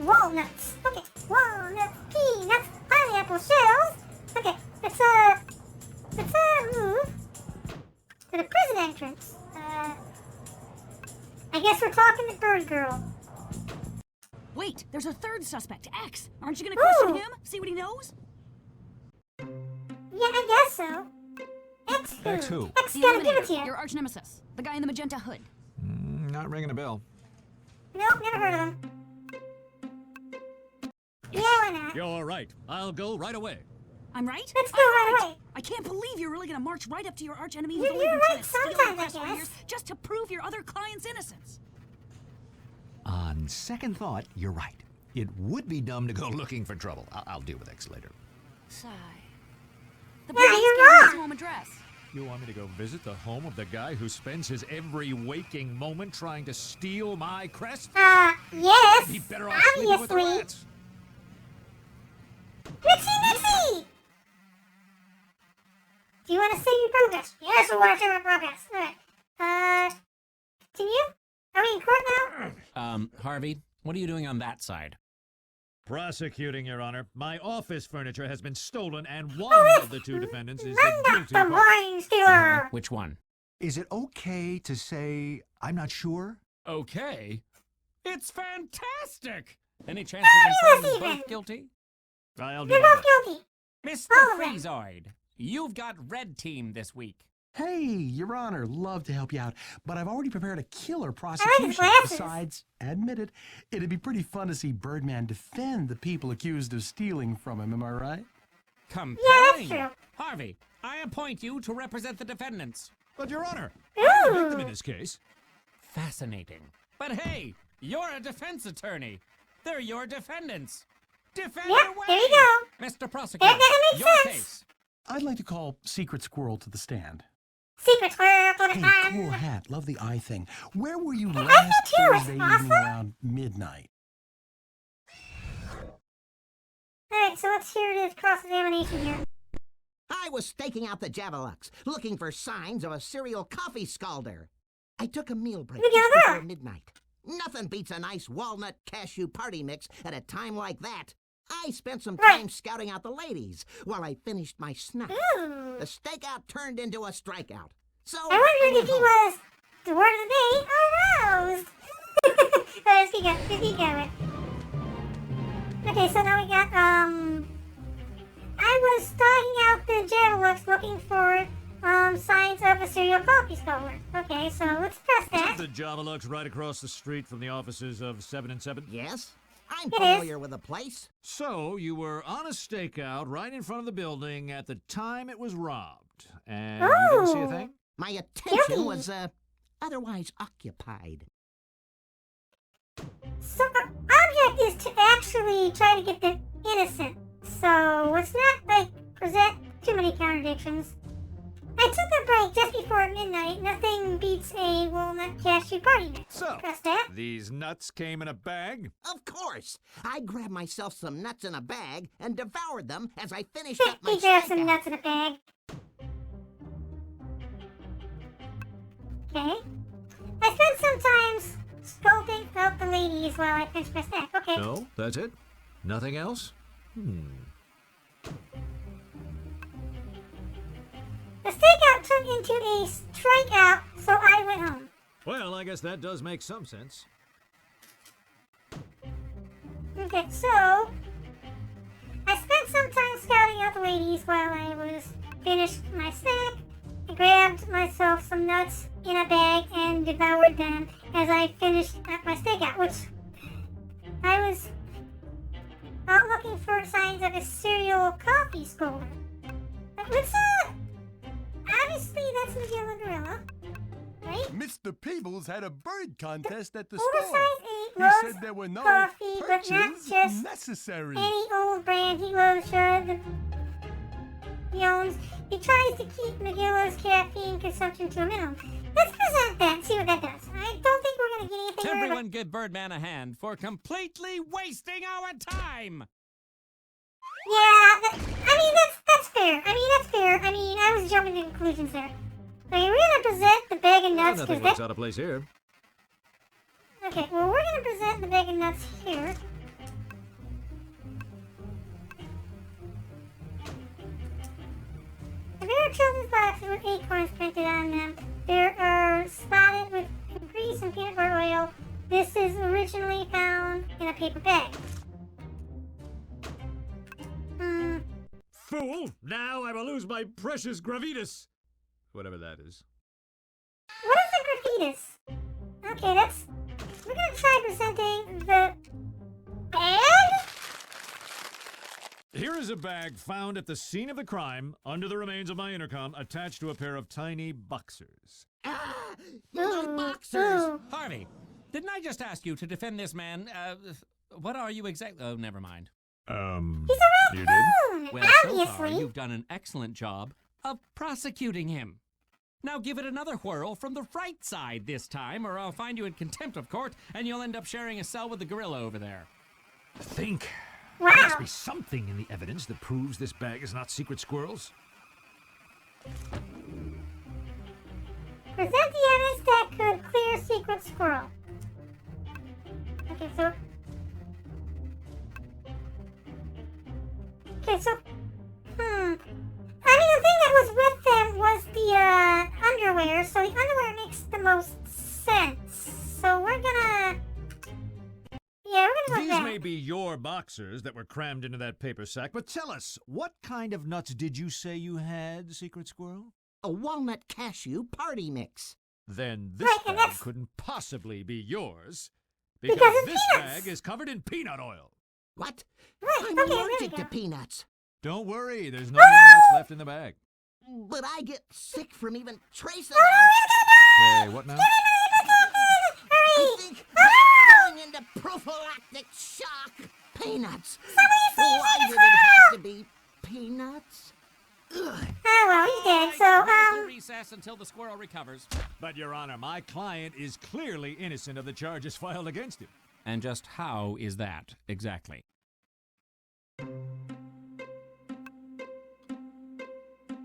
Walnuts. Okay, walnuts, peanuts, pineapple shells. Okay, let's move to the prison entrance. I guess we're talking to Bird Girl. Wait, there's a third suspect, X. Aren't you gonna question Ooh. him? See what he knows? Yeah, I guess so. X who? X who? X The gotta give it Eliminator, to you. your arch nemesis. The guy in the magenta hood. Not ringing a bell. Nope, never heard of him. Yeah, why not? You're right. I'll go right away. I'm right? Let's go I'm right right. away. I can't believe you're really gonna march right up to your arch enemy who's You're only been right trying to steal sometimes, your press I for guess. years just to prove your other client's innocence. On second thought, you're right. It would be dumb to go looking for trouble. I'll deal with X later. Sigh. The Yeah, police you're gave me his wrong. home address. You want me to go visit the home of the guy who spends his every waking moment trying to steal my crest? Yes. Be better off sleeping with the Obviously. rats. Nixie! Do you want to see your progress? Yes, we want to see your progress. Alright. Continue? Are we in court now? Harvey, what are you doing on that side? Prosecuting, Your Honor. My office furniture has been stolen, and one of the two defendants is Run the up guilty the party. wine stealer! Which one? Is it okay to say I'm not sure? Okay. It's fantastic! Any chance we can find them Fabulous, both guilty? I'll do You're my both best. guilty. Mr. All of them. Freezoid, you've got red team this week. Hey, Your Honor, love to help you out, but I've already prepared a killer prosecution. glasses. Besides, admit it, it'd be pretty fun to see Birdman defend the people accused of stealing from him, am I right? Compelling. true. Harvey, I appoint you to represent the defendants. But, Your Honor, I'm the victim in Ooh. this case. Fascinating. But hey, you're a defense attorney. They're your defendants. Defend Yep, away. there you go. Mr. Prosecutor, That makes your sense. case. I'd like to call Secret Squirrel to the stand. Secret squirrel to the Hey, time. cool hat. Love the eye thing. Where were you I do last too, it's Thursday awesome. evening around midnight? Alright, so let's hear this cross-examination here. I was staking out the Javelux, looking for signs of a serial coffee scalder. I took a meal break You just got before that? midnight. Nothing beats a nice walnut cashew party mix at a time like that. I spent some Right. time scouting out the ladies while I finished my snack. Ooh. The stakeout turned into a strikeout. So I wondered went if he home. was the word of the day aroused. Let's keep going. Okay, so now we got, I was stalking out the Javelux looking for, signs of a serial coffee stolen. Okay, so let's press that. The Javelux right across the street from the offices of 7 and 7? Yes, I'm It is. familiar with the place. So, you were on a stakeout right in front of the building at the time it was robbed. And you didn't see a Ooh. thing? My attention Guilty. was, otherwise occupied. So the object is to actually try to get the innocent. So let's not, like, present too many contradictions. I took a break just before midnight. Nothing beats a walnut cashew party mix. So, Press that. these nuts came in a bag? Of course. I grabbed myself some nuts in a bag and devoured them as I finished up my He grabbed some stakeout. nuts in a bag. Okay. I spent some time scoping out the ladies while I finished my snack. Okay. No, that's it? Nothing else? The stakeout turned into a strikeout, so I went home. Well, I guess that does make some sense. Okay, so I spent some time scouting out the ladies while I was finished my snack. I grabbed myself some nuts in a bag and devoured them as I finished up my stakeout, which I was out looking for signs of a serial coffee stolen. What's that? Obviously, that's Miguel the Gorilla, right? Mr. Peebles had a bird contest at the Oversized store. 8 He loves said there were no coffee, but not perches just necessary. any old brand he loves, sure, he owns. He tries to keep Magilla's caffeine consumption to a minimum. Let's present that and see what that does. I don't think we're going to get anything out of Everyone give Birdman a hand for completely wasting our time. Yeah, I mean, that's fair. I was jumping to conclusions there. Okay, we're going to present the bag of nuts. Nothing 'cause looks that- out of place here. Okay, well, we're going to present the bag of nuts here. There are children's boxes with acorns printed on them. There are spotted with grease and peanut butter oil. This is originally found in a paper bag. Fool! Now I will lose my precious gravitas! Whatever that is. What is the graffitis? Okay, we're gonna try presenting the bag? Here is a bag found at the scene of the crime, under the remains of my intercom, attached to a pair of tiny boxers. Ah! My boxers! Ooh. Harvey, didn't I just ask you to defend this man? What are you exactly? Oh, never mind. He's a You did? raccoon, Well, so far, obviously. you've done an excellent job of prosecuting him. Now give it another whirl from the right side this time, or I'll find you in contempt of court, and you'll end up sharing a cell with the gorilla over there. Think. Wow. There must be something in the evidence that proves this bag is not Secret Squirrel's. Present the evidence that could clear Secret Squirrel. Okay, so... I mean, the thing that was with them was the, underwear, so the underwear makes the most sense. So we're gonna... Yeah, we're gonna go with These that. may be your boxers that were crammed into that paper sack, but tell us, what kind of nuts did you say you had, Secret Squirrel? a walnut cashew party mix. Then this Right, and bag that's- couldn't possibly be yours Because because of this peanuts. bag is covered in peanut oil. What? Right, I'm okay, there we allergic go. to peanuts. Don't worry, there's no more nuts left in the bag. But I get sick from even tracing Oh, them. Say, what now? I think I'm going into prophylactic shock. Peanuts. Why did it have to be peanuts? Ugh. Oh, well, he's dead, so, Recess until the squirrel recovers. But, Your Honor, my client is clearly innocent of the charges filed against him. And just how is that exactly?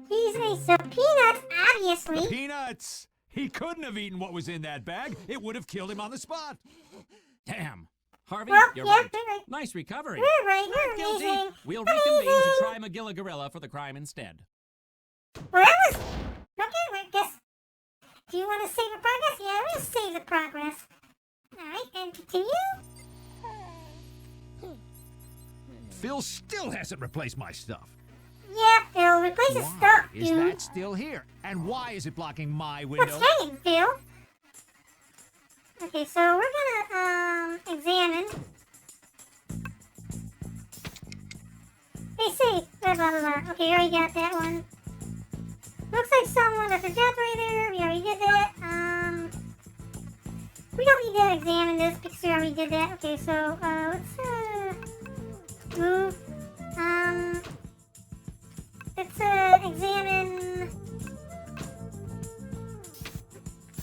he's a so peanuts, obviously. Peanuts! He couldn't have eaten what was in that bag. It would have killed him on the spot. Damn. Harvey, Well, you're yeah, right. you're right. Nice recovery. We're right, Not we're guilty. amazing. We'll reconvene to Amazing. try McGilla Gorilla for the crime instead. Well, that was... Okay, I guess... Do you want to save the progress? Yeah, we'll save the progress. Alright, and continue? Phil still hasn't replaced my stuff. Yeah, Phil, replace the stuff, Is dude. that still here? And why is it blocking my What's window? hanging, Phil? Okay, so we're gonna, examine. Hey, say, blah, blah, blah, blah. Okay, already got that one. Looks like someone, I forgot right there. We already did that. We don't need to examine this because we already did that. Okay, so, let's, move. Let's, examine.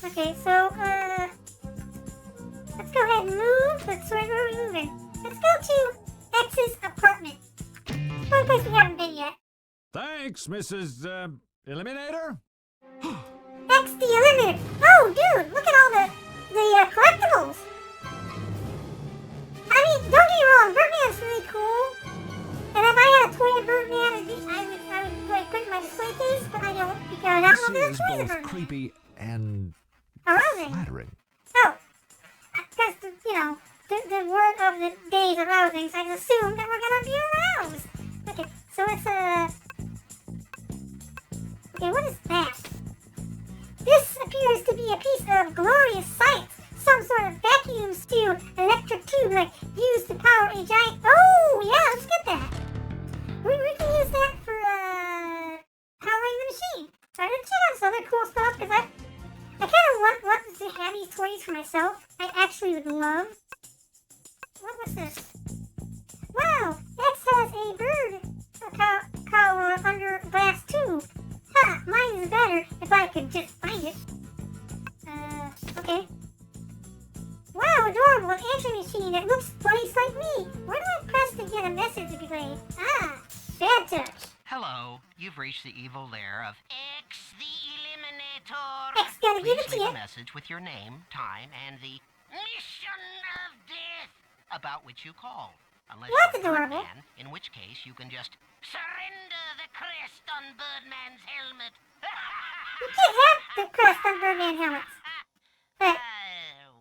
Okay, so, let's go ahead and move. Where are we moving? Let's go to X's apartment. One place we haven't been yet. Thanks, Mrs. Eliminator. X the Eliminator. Oh, dude, look at all the collectibles. I mean, don't get me wrong, Birdman's really cool. And if I had a toy of Birdman, I would like, put it in my display case, but I don't because I don't This know is the toys of both Birdman. creepy and Arousing. flattering. Oh, because, the word of the day is arousing, so I assume that we're gonna be aroused. Okay, so it's okay, what is that? This appears to be a piece of glorious science. Some sort of vacuum steel electric tube like used to power a giant... Oh, yeah, let's get that. We can use that for, powering the machine. So I'm gonna check out some other cool stuff, because I kind of want to have these toys for myself. I actually would love. What's this? Wow, X has a bird collar under glass tube. Ha, mine is better if I could just find it. Okay. Wow, adorable, an answering machine that looks twice like me. Where do I press to get a message relayed? Ah, bad touch. Hello, you've reached the evil lair of X the Eliminator. X gotta give it Please to leave you. a message with your name, time, and the mission of death about which you called. Unless That's you're adorable. Birdman, in which case you can just surrender the crest on Birdman's helmet. You can't have the crest on Birdman helmets. But,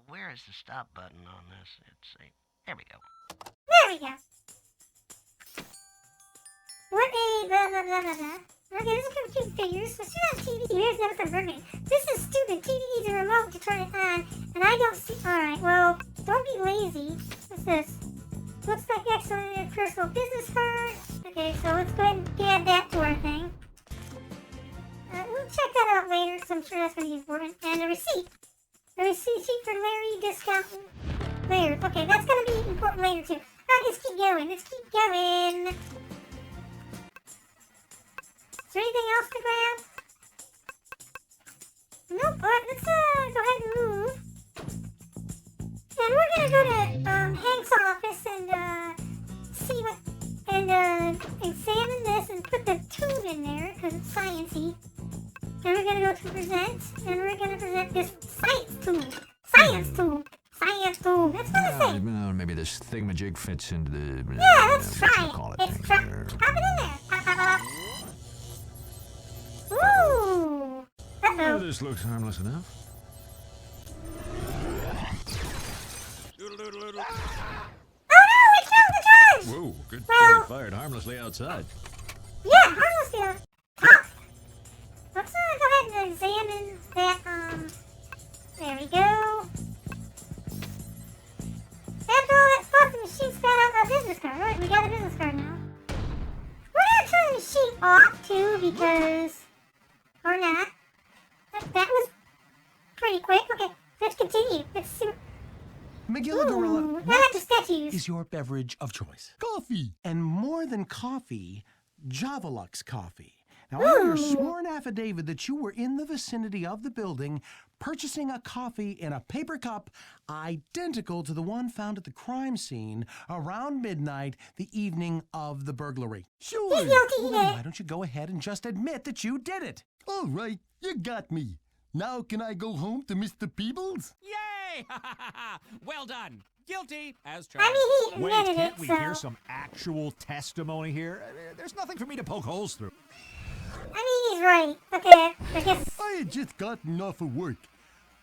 Where is the stop button on this? It's a... There we go. there we go. What a blah blah blah blah blah. Okay, this is from cute figures. So shoot on TV. Here's the episode of Birdman. This is stupid. TV needs a remote to turn it on, and I don't see. Alright, well, don't be lazy. What's this? Looks like excellent personal business card. Okay, so let's go ahead and add that to our thing. We'll check that out later, because I'm sure that's going to be important. And a receipt. A receipt for Larry discount later. Okay, that's going to be important later, too. Alright, let's keep going. Let's keep going. Is there anything else to grab? Nope. Alright, let's go ahead and move. And we're gonna go to Hank's office and see what and examine this and put the tube in there because it's sciencey. And we're gonna go to present, and we're gonna present this science tube. Science tube. Science tube. That's what I say. Maybe this thingamajig fits into the... Yeah, let's what try you it. call it Let's thing try. here. Pop it in there. Pop, pop, pop. Ooh. Oh, Uh-oh. this looks harmless enough. Oh no, we killed the judge! Whoa, good Well- thing it fired harmlessly outside. Yeah, harmless deal. Tough. Let's go we go. After all that stuff, the machine spat out our business card. Alright, we got a business card now. We're gonna turn the machine off too, because... Or not. That was pretty quick. Okay, let's continue. Let's see. Megilla Gorilla, I like what the statues. is your beverage of choice? Coffee. And more than coffee, Javalux coffee. Now, I have your sworn affidavit that you were in the vicinity of the building purchasing a coffee in a paper cup identical to the one found at the crime scene around midnight the evening of the burglary. Sure. He's guilty, Well, then why don't you go ahead and just admit that you did it? All right, you got me. Now can I go home to Mr. Peebles? Yay! Well done. Guilty as charged. I mean, he Wait, admitted can't it, we so... hear some actual testimony here? There's nothing for me to poke holes through. I mean, he's right. Okay, I guess... I had just gotten off of work.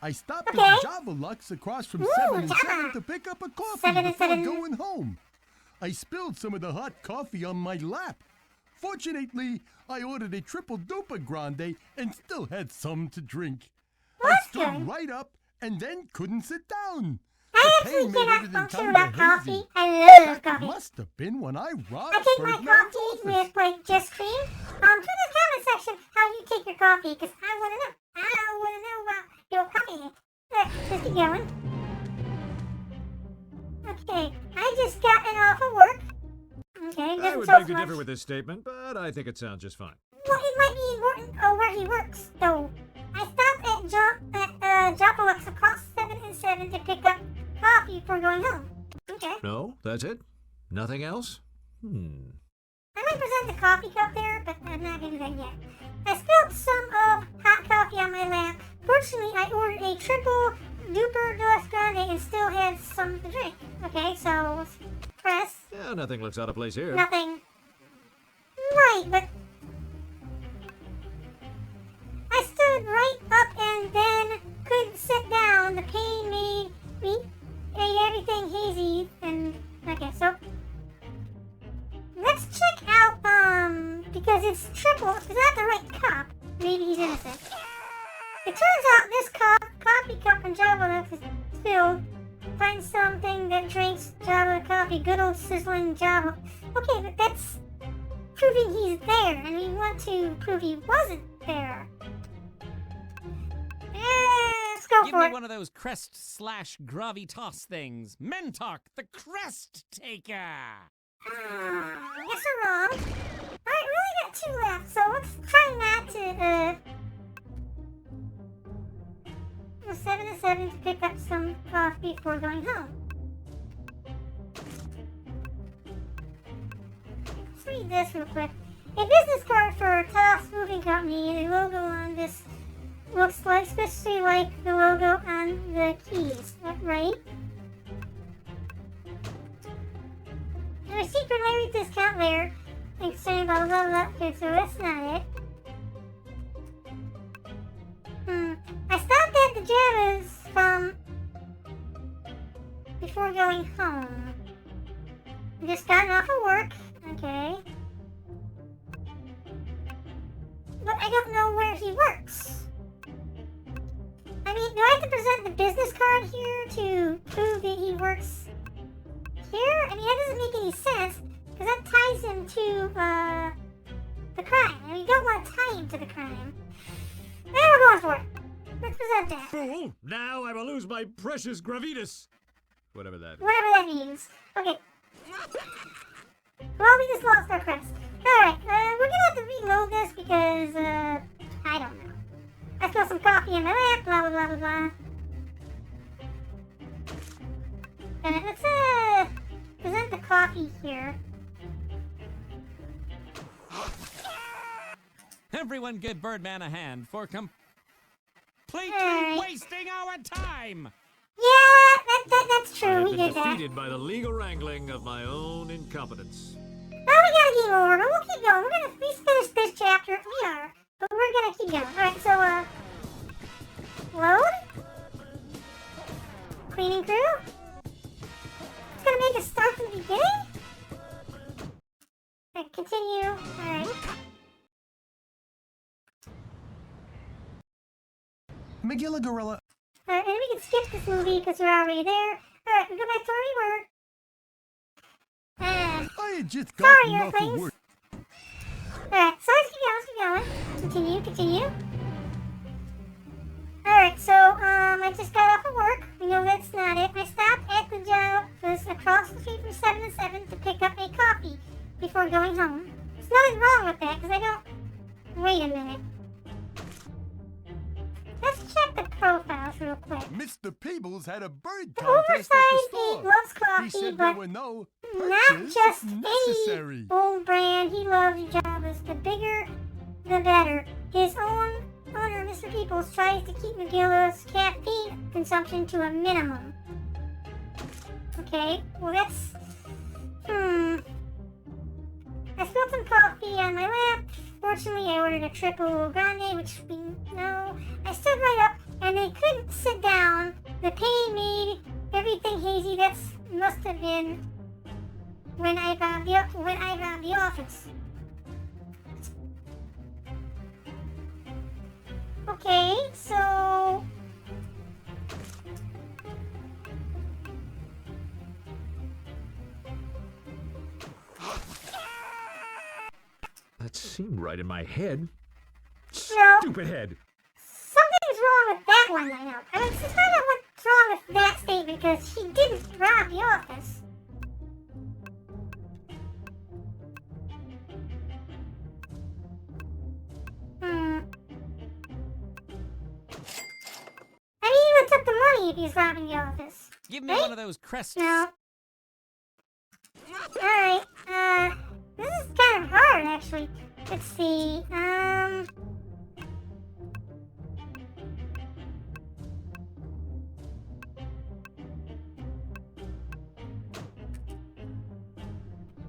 I stopped Okay. at Javalux across from 7 and Java. 7 to pick up a coffee 7 and before 7. going home. I spilled some of the hot coffee on my lap. Fortunately, I ordered a triple duper grande and still had some to drink. I That's stood good. right up and then couldn't sit down. I The actually pain made cannot everything function kinda without coffee. hazy. I love coffee. Must have been when I robbed I take my Birdman's coffee office. with, like, just cream. Put in the comment section how you take your coffee, because I want to know. I want to know about your coffee. Let's keep going. Okay, I just gotten off of work. Okay, I doesn't would show beg to much. differ with this statement, but I think it sounds just fine. Well, it might be important where he works, though. I stopped at Jopalux across 7 and 7 to pick up coffee before going home. Okay. No, that's it? Nothing else? I might present the coffee cup there, but I'm not going to do that yet. I spilled some of hot coffee on my lap. Fortunately, I ordered a triple duper deluxe grande and still had some to drink. Okay, so let's press. Yeah, nothing looks out of place here. Nothing. Right, but I stood right up and then couldn't sit down. The pain made everything hazy and okay, so let's check out because it's triple, it's not the right cup. Maybe he's innocent. It turns out this coffee cup from Java is filled. Find something that drinks Java coffee, good old sizzling Java. Okay, but that's proving he's there, and we want to prove he wasn't there. Let's go Give for me it. one of those crest/gravitas things. Mentok, the crest taker. I guess I'm wrong. Alright, we only got 2 left, so let's try not to, 7 and 7 to pick up some coffee before going home. Let's read this real quick. A business card for Toss Moving Company. The logo on this looks like, especially like the logo on the keys, right? There's a secret Larry discount there. Concerned blah blah blah. Okay, so that's not it. I stopped at the Javas before going home. Just gotten off of work. Okay. But I don't know where he works. I mean, do I have to present the business card here to prove that he works here? I mean, that doesn't make any sense, because that ties him to, the crime. And we don't want to tie him to the crime. Now we're going for it. Let's present that. Fool! Now I will lose my precious gravitas. Whatever that is. Whatever that means. Okay. Well, we just lost our crest. Alright, we're gonna have to reload this because, I don't know. I spilled some coffee in my lap, blah blah blah blah blah. And let's, present the coffee here. Everyone give Birdman a hand for completely Alright. wasting our time. Yeah, that's true. I've We been did that. defeated by the legal wrangling of my own incompetence. Oh, we got a game over, but we'll keep going. We're gonna finish this chapter. We are. But we're gonna keep going. Alright, so, load. Cleaning crew. It's gonna make us start from the beginning. Alright, continue. Alright. Megilla Gorilla. Alright, enemy we can skip this movie because we're already there. Alright, we go back to where we were. I had just sorry, got enough of Earthlings. work. Alright, so let's keep going. Continue. Alright, so, I just got off of work. We know that's not it. I stopped at the job that's across the street from 7-7 to pick up a coffee before going home. There's nothing wrong with that, because I don't... Wait a minute. Let's check the profiles real quick. Mr. Peebles had a bird The contest at the oversized store. geek loves He coffee, said there but were no not purchase just necessary. any old brand. He loves Java's. The bigger, the better. His own owner, Mr. Peoples, tries to keep McGillow's caffeine consumption to a minimum. Okay, well that's... I spilled some coffee on my lap. Fortunately, I ordered a triple grande, which we know. I stood right up, and they couldn't sit down. The pain made everything hazy. That must have been when I robbed the office. Okay, so... That seemed right in my head. No. Stupid head. Something's wrong with that one, I know. I mean, let's find out what's wrong with that statement, because he didn't rob the office. I mean, he even took the money if he's robbing the office. Give me right? one of those crests. No. Alright, this is kind of hard, actually. Let's see, I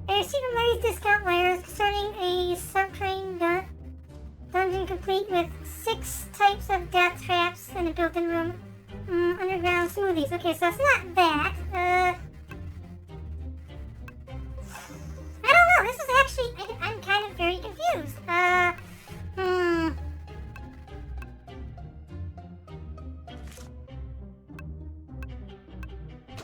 received a Larry's discount letters concerning a subterranean dungeon complete with 6 types of death traps and a built-in room. Underground smoothies. Okay, so it's not that. I don't know. This is actually... I'm kind of very confused.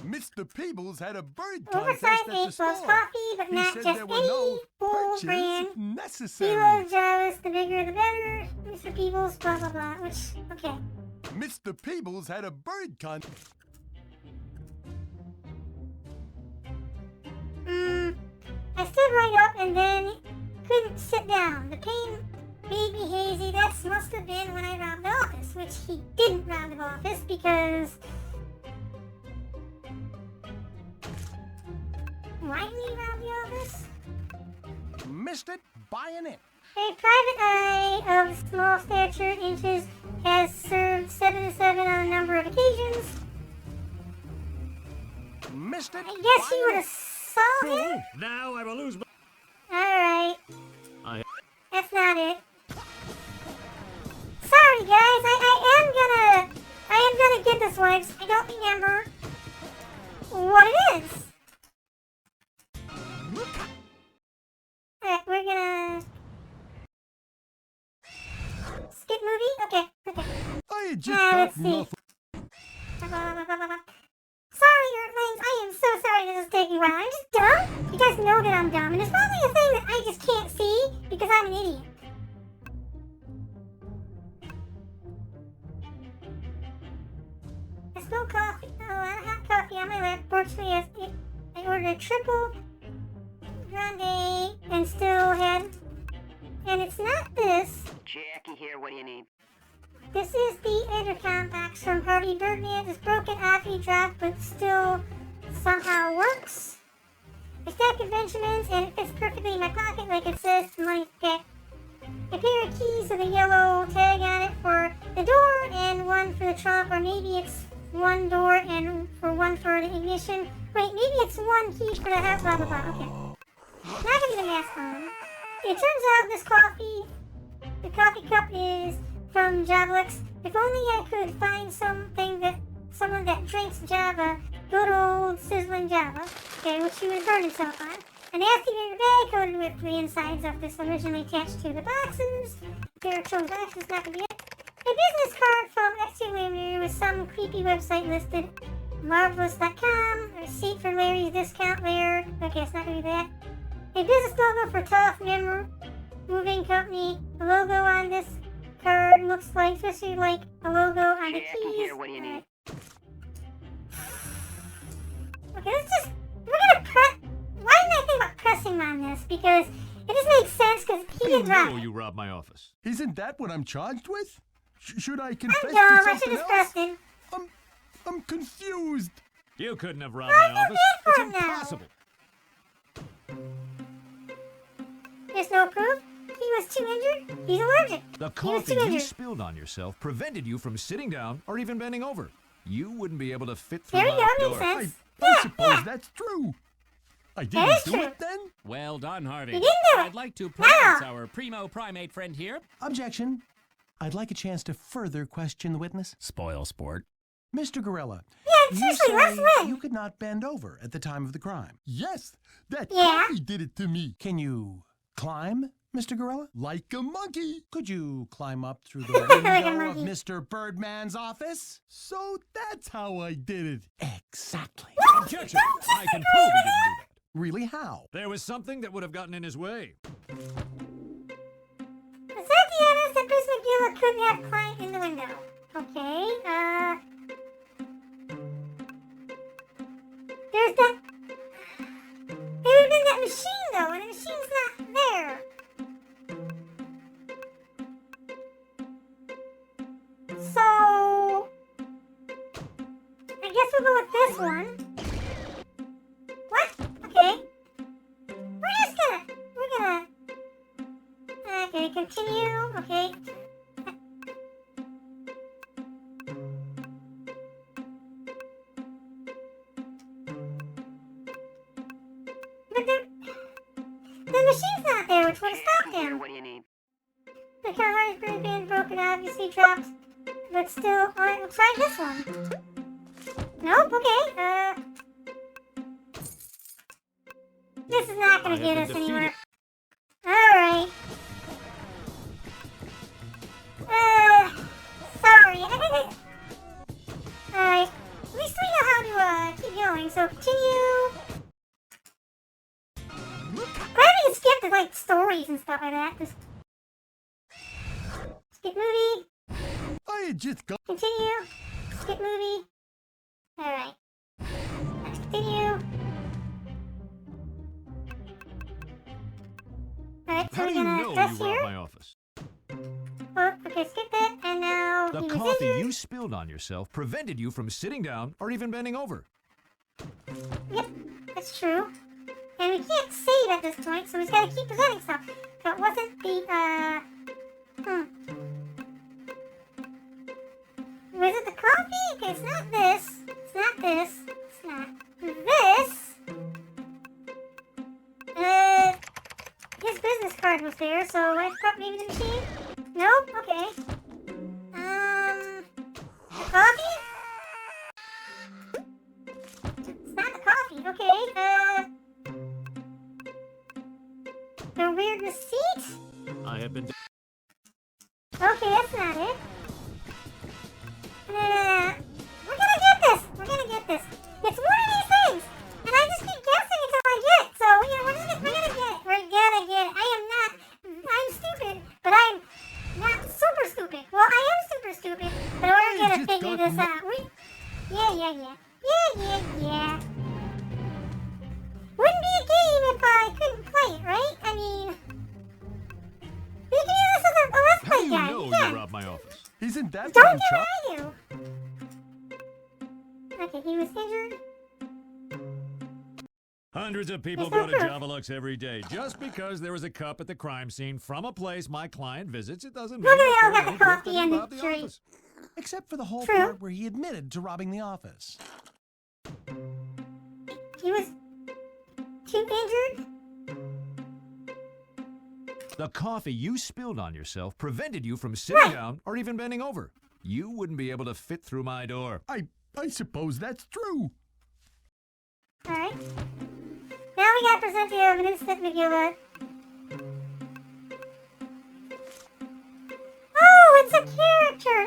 Mr. Peebles had a bird contest Oversized at the egg store. loves coffee, but He not said just there were any no full purchase brand. He necessary. loves Jarvis, the bigger the better. Mr. Peebles, blah blah blah. Which, okay. Mr. Peebles had a bird contest. I stood right up and then couldn't sit down. The pain made me hazy. That must have been when I robbed the office, which he didn't rob the office because... Why didn't he rob the office? Missed it, buying it. A private eye of small stature inches has served 7-7 on a number of occasions. Missed it. I guess he would have saw him. Now I will lose my... Alright. I... That's not it. Sorry guys, I am gonna get this one. I don't remember what it is. Alright, we're gonna skip movie? Okay. I had just Let's got see. enough. Sorry, Earthlings. I am so sorry this is taking a while. I'm just dumb. You guys know that I'm dumb, and there's probably a thing that I just can't see because I'm an idiot. I spilled coffee. Oh, hot coffee on my lap. Fortunately, I ordered a triple grande and still had. And it's not this. Jackie here, what do you need? This is the intercom box from Harvey Birdman. It's broken off, he dropped, but still somehow works. I stack of Benjamins, and it fits perfectly in my pocket, like it says in my pack. A pair of keys with a yellow tag on it for the door, and one for the trunk, or maybe it's one door and one for the ignition. Wait, maybe it's one key for the house, blah, blah, blah. Okay. Not gonna get a mask on. It turns out this the coffee cup is from Javelix. If only I could find someone that drinks Java, good old sizzling Java, okay, which he would burn himself on. A nasty paper bag coated with the insides of this originally attached to the boxes. A pair of chilled boxes, not gonna be it. A business card from ex-Larry with some creepy website listed. Marvelous.com. A receipt for Larry's discount there. Okay, it's not gonna be that. A business logo for Tough Member Moving Company. The logo on this card looks like, especially like a logo on the keys. What do you need? Okay, we're gonna press. Why didn't I think about pressing on this? Because it just makes sense because he didn't drop it. You robbed my office. Isn't that what I'm charged with? Should I confess I'm to dumb. I should something have else? pressed him. I'm confused. You couldn't have robbed my office. It's impossible. There's no proof. He was too injured. He's allergic. The He was coffee too you injured. spilled on yourself prevented you from sitting down or even bending over. You wouldn't be able to fit through There you my go. door. Makes sense. I suppose that's true. I That didn't is do true. it then? Well done, Harvey. You didn't do it. I'd like to pronounce our primo primate friend here. Objection. I'd like a chance to further question the witness. Spoil sport. Mr. Gorilla, Yeah, you seriously, let's say win. you could not bend over at the time of the crime. Yes, that Yeah. coffee did it to me. Can you climb, Mr. Gorilla? Like a monkey. Could you climb up through the Like a window of monkey. Mr. Birdman's office? So that's how I did it. Exactly. Objection! I can prove he didn't do that. Really, how? There was something that would have gotten in his way. Is that the evidence that Bruce McGill couldn't have climbed in the window? Okay, there's that. It would have been that machine, though, and the machine's not there. So, I guess we'll go with this one. What? Okay. We're gonna, okay, continue, okay. But the machine's not there, which would have stopped him. What do you need? The car has been broken, obviously dropped, but still, alright, we'll try this one. Nope, okay, this is not gonna get us anywhere. Alright. Sorry. Alright. At least we know how to, keep going, so continue. Glad we can skip the, like, stories and stuff like that. Just skip movie. I just got. Continue. Skip movie. Alright. Let's continue. Alright, so How we're do you gonna know you press robbed here. my office? Oh, okay, skip that, and now The he was coffee injured. you spilled on yourself prevented you from sitting down or even bending over. Yep, that's true. And we can't save at this point, so we've got to keep presenting stuff. So it wasn't the, Was it the coffee? Okay, it's not this. It's not this. It's not this. His business card was there, so let's put maybe the machine? Nope, okay. The coffee? It's not the coffee, okay, the weird receipt? I have been. Okay, that's not it. We're gonna get this! We're gonna get this. It's one of these things! And I just keep guessing until I get it. So, you know, we're gonna get it. We're gonna get it. I'm stupid, but I'm not super stupid. Well, I am super stupid, but we're gonna figure this out. Yeah. Wouldn't be a game if I couldn't play it, right? I mean, we can do this as a let's How do play you guy. know Yeah. you robbed my office? Isn't that what Don't I'm do charged? what I do. Okay, he was injured. Hundreds of people There's go no to proof. Javalux every day. Just because there was a cup at the crime scene from a place my client visits, it doesn't mean Well, they all that got there's the any proof coffee that he and the robbed the drink. office. Except for the whole True. part where he admitted to robbing the office. He was too injured. The coffee you spilled on yourself prevented you from sitting down or even bending over. You wouldn't be able to fit through my door. I suppose that's true. Alright. Now we gotta present the evidence that McGill. Oh, it's a character!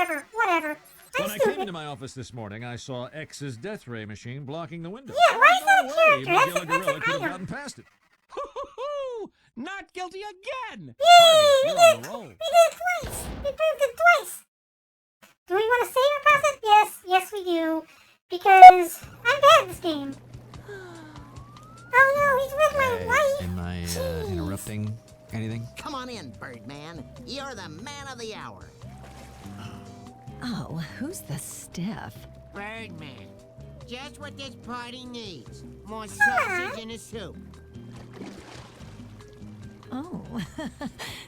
whatever. When I came into my office this morning, I saw X's death ray machine blocking the window. Yeah, why is that a No way character? Magilla That's Gorilla an could have item. gotten past it. Hoo-hoo-hoo! Not guilty again! Yay! Harvey, you're on a roll. We did it twice! We proved it twice! Do we want to save or pass it? Yes, we do. Because I'm bad at this game. Oh no, he's with my wife! Am I interrupting anything? Come on in, Birdman. You're the man of the hour. Oh, who's the stiff? Birdman. Just what this party needs. More sausage in the soup. Oh,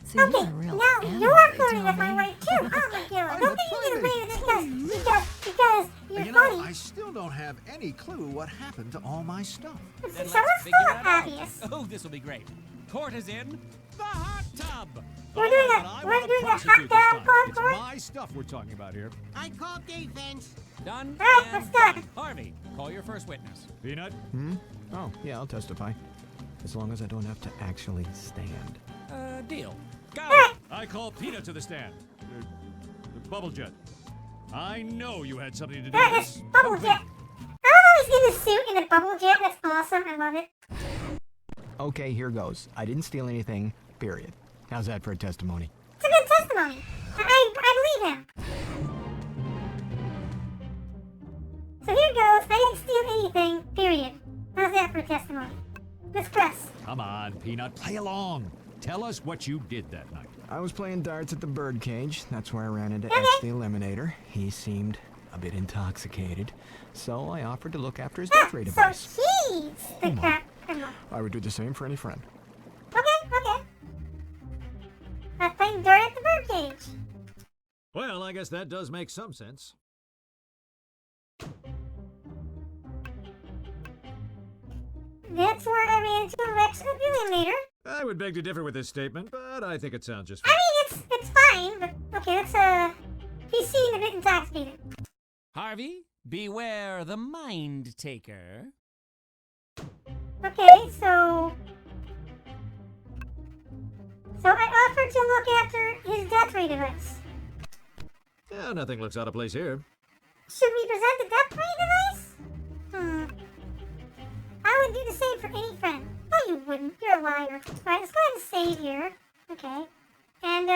so you're a real Now animal, you're flirting tell with my me. wife too, huh, Magilla? Don't think you get away with this because you're You funny. know, I still don't have any clue what happened to all my stuff. Then Someone's let's figure full that out. obvious. Oh, this will be great. Court is in the hot tub. We're doing But a I we're want to doing a hot prosecute this dog time. club It's court. my stuff we're talking about here. I call defense. Done. Alright, and let's start. Harvey, call your first witness. Peanut? Oh, yeah, I'll testify. As long as I don't have to actually stand. Deal. Go. I call Peanut to the stand. Bubble Jet. I know you had something to do That with is this. Bubble Jet. I love he's in a suit in a bubble jet. That's awesome. I love it. Okay, here goes. I didn't steal anything, period. How's that for a testimony? It's a good testimony. I believe him. So here goes. I didn't steal anything. Period. How's that for a testimony? Let's press. Come on, Peanut, play along. Tell us what you did that night. I was playing darts at the birdcage. That's where I ran into Okay. X the Eliminator. He seemed a bit intoxicated, so I offered to look after his death ray device. So he's the cat criminal. I would do the same for any friend. Okay. I was playing dirt at the birdcage. Well, I guess that does make some sense. That's where I ran into a Rex of the Eliminator. I would beg to differ with this statement, but I think it sounds just I fine. mean, it's fine, but okay, let's, he seemed a bit intoxicated. Harvey, beware the mind taker. Okay, so I offered to look after his death ray device. Yeah, nothing looks out of place here. Should we present the death ray device? I would do the same for any friend. No, you wouldn't. You're a liar. Alright, let's go ahead and save here. Okay. And,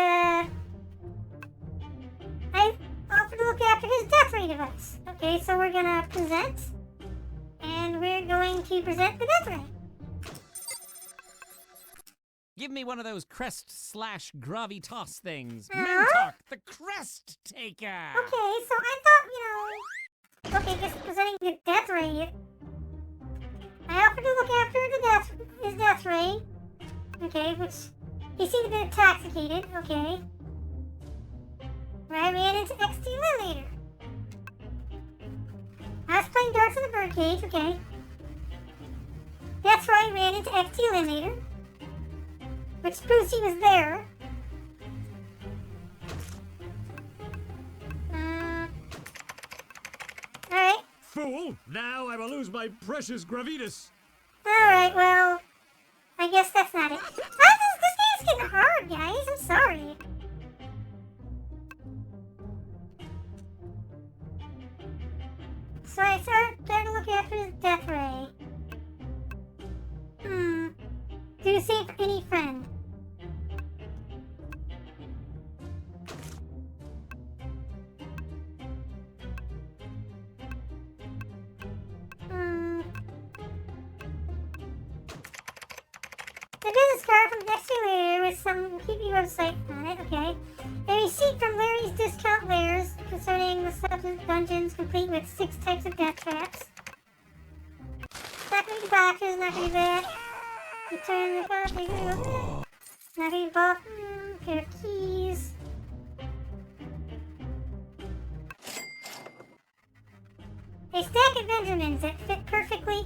I offered to look after his death ray device. Okay, so we're gonna present. And we're going to present the death ray. Give me one of those crest/gravitas things. Huh? Mintalk, the crest taker. Okay, so I thought, okay, just presenting the death ray. I offered to look after his death ray. Okay, which he seemed a bit intoxicated. Okay. Where I ran into XT Eliminator. I was playing darts in the birdcage. Okay. That's where I ran into XT Eliminator, which proves he was there. Alright. Fool! Now I will lose my precious gravitas. Alright, well, I guess that's not it. This game's getting hard, guys. I'm sorry. So I started to look after his death ray. Do the same for any friend. The business card from Next Lair with some creepy website on it, okay. A receipt from Larry's Discount Lairs concerning the substance dungeons complete with 6 types of death traps. Not gonna be boxes, not gonna be that. Return the copy. Not gonna be box. Pair of keys. A stack of Benjamins that fit perfectly.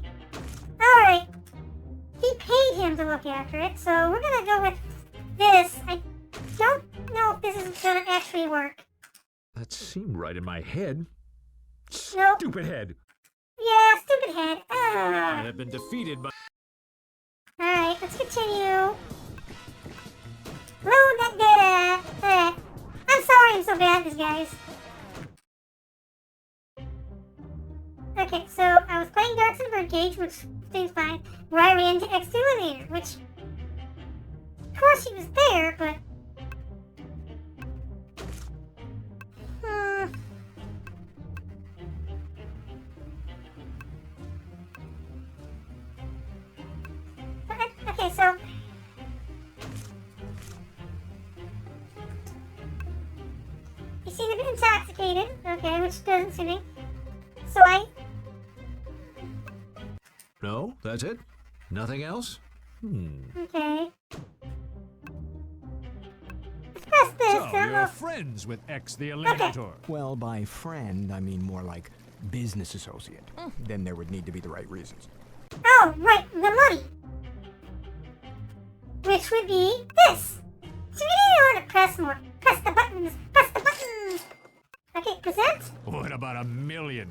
Alright. He paid him to look after it, so we're gonna go with this. I don't know if this is gonna actually work. That seemed right in my head. Nope. Stupid head. Yeah, stupid head. I have been defeated by... Alright, let's continue. Load that data. I'm sorry I'm so bad at this, guys. so I was playing darts in the birdcage, which seems fine, where I ran into X the eliminator, which, of course he was there, but... Okay, so... He seemed a bit intoxicated, okay, which doesn't suit me. So I... No, that's it? Nothing else? Okay. Press this, So, you're friends with X the Eliminator. Well, by friend, I mean more like business associate. Then there would need to be the right reasons. Oh, right, the money. Which would be this. So we really want to press more. Press the buttons. Press the buttons. Okay, present. What about 1,000,000?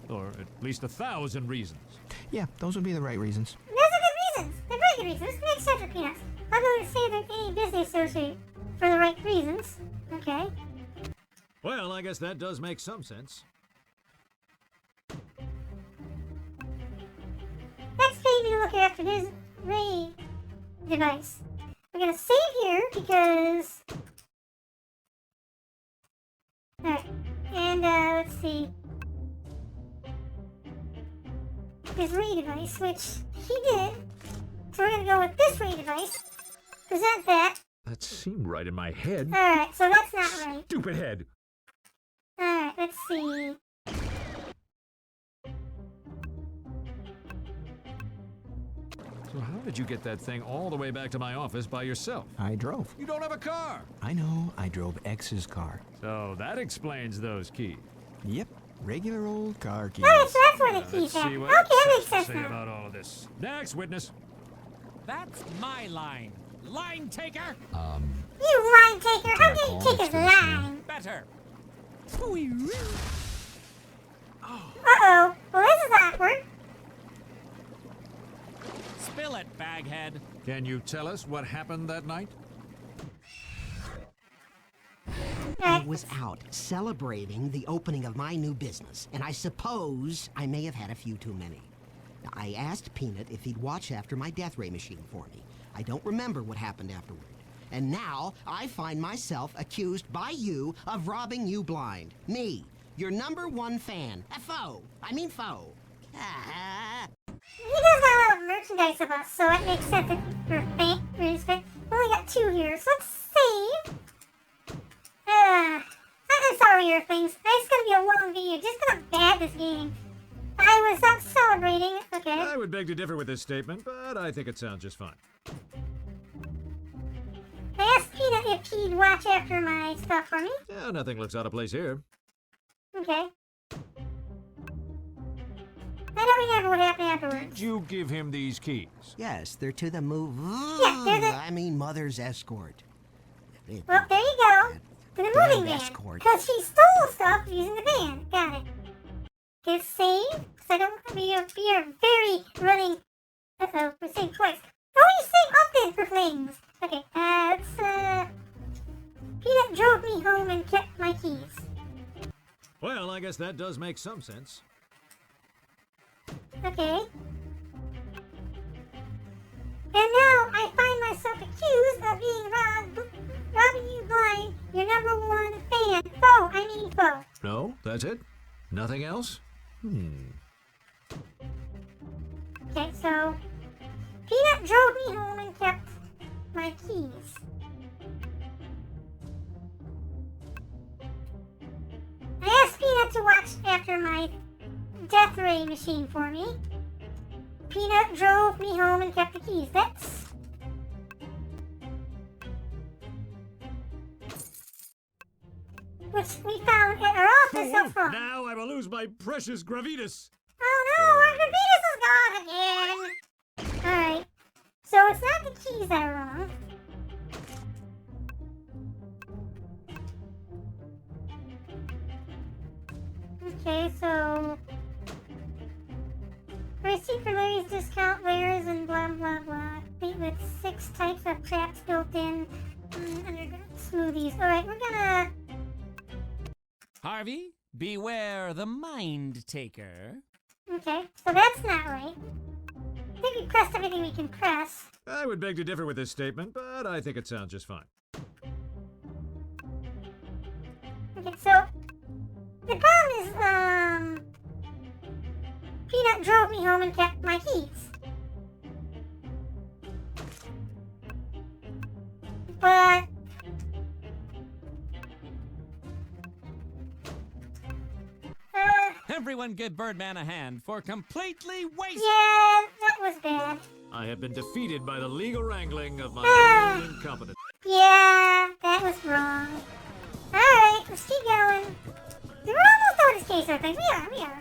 Or at least 1,000 reasons. Yeah, those would be the right reasons. Those are good reasons. They're very good reasons. Make sense for peanuts. I'm going to say that any business associate for the right reasons. Okay. Well, I guess that does make some sense. Next page, we look after his ray device. We're going to save here because... Alright. And, let's see. His ray device, which he did. So we're going to go with this ray device. Present that. That seemed right in my head. Alright, so that's not right. Stupid head. Alright, let's see. So how did you get that thing all the way back to my office by yourself? I drove. You don't have a car. I know, I drove X's car. So that explains those keys. Yep, regular old car keys. Alright, so that's where the keys Let's are. see Okay, what that makes X sense say now. about all of this. Next witness. That's my line. Line taker. You line taker, how dare you take his line? Better. Uh-oh, well this is awkward. Spill it, baghead. Can you tell us what happened that night? I was out celebrating the opening of my new business, and I suppose I may have had a few too many. I asked Peanut if he'd watch after my death ray machine for me. I don't remember what happened afterward. And now I find myself accused by you of robbing you blind. Me, your #1 fan. A foe. I mean foe. He does got a lot of merchandise of us, so it makes sense that for his fan. We only got 2 here, so let's save. I'm sorry, Earthlings. It's gonna be a long video. Just gonna bad this game. I was out celebrating. Okay. I would beg to differ with this statement, but I think it sounds just fine. I asked Peanut if he'd watch after my stuff for me. Yeah, nothing looks out of place here. Okay. I don't remember what happened afterwards. Did you give him these keys? Yes, they're to the move. Yeah, they're the... I mean, Mother's escort. Well, there you go. To the moving van. Escort. Because she stole stuff using the van. Got it. Hit save. Because I don't want to be a very running... Uh-oh, we're saving twice. Oh, you save often for things. Okay, let's, Peanut drove me home and kept my keys. Well, I guess that does make some sense. Okay. And now I find myself accused of being robbing you blind, your #1 fan. Foe, I mean foe. No, that's it? Nothing else? Okay, so Peanut drove me home and kept my keys. I asked Peanut to watch after my death ray machine for me. Peanut drove me home and kept the keys. That's... which we found at our office up front. Now I will lose my precious gravitas. Oh no, our gravitas is gone again. Alright, so it's not the keys that are wrong. Okay, so... receipt for Larry's discount wares and blah blah blah. Complete with 6 types of traps built in. Underground smoothies. Alright, we're gonna... Harvey, beware the mind taker. Okay, so that's not right. I think we pressed everything we can press. I would beg to differ with this statement, but I think it sounds just fine. Okay, so the problem is, Peanut drove me home and kept my keys. But Everyone give Birdman a hand for completely wasting. yeah, that was bad. I have been defeated by the legal wrangling of my own incompetence. Yeah, that was wrong. Alright, let's keep going. We're almost done with this case, I think. We are.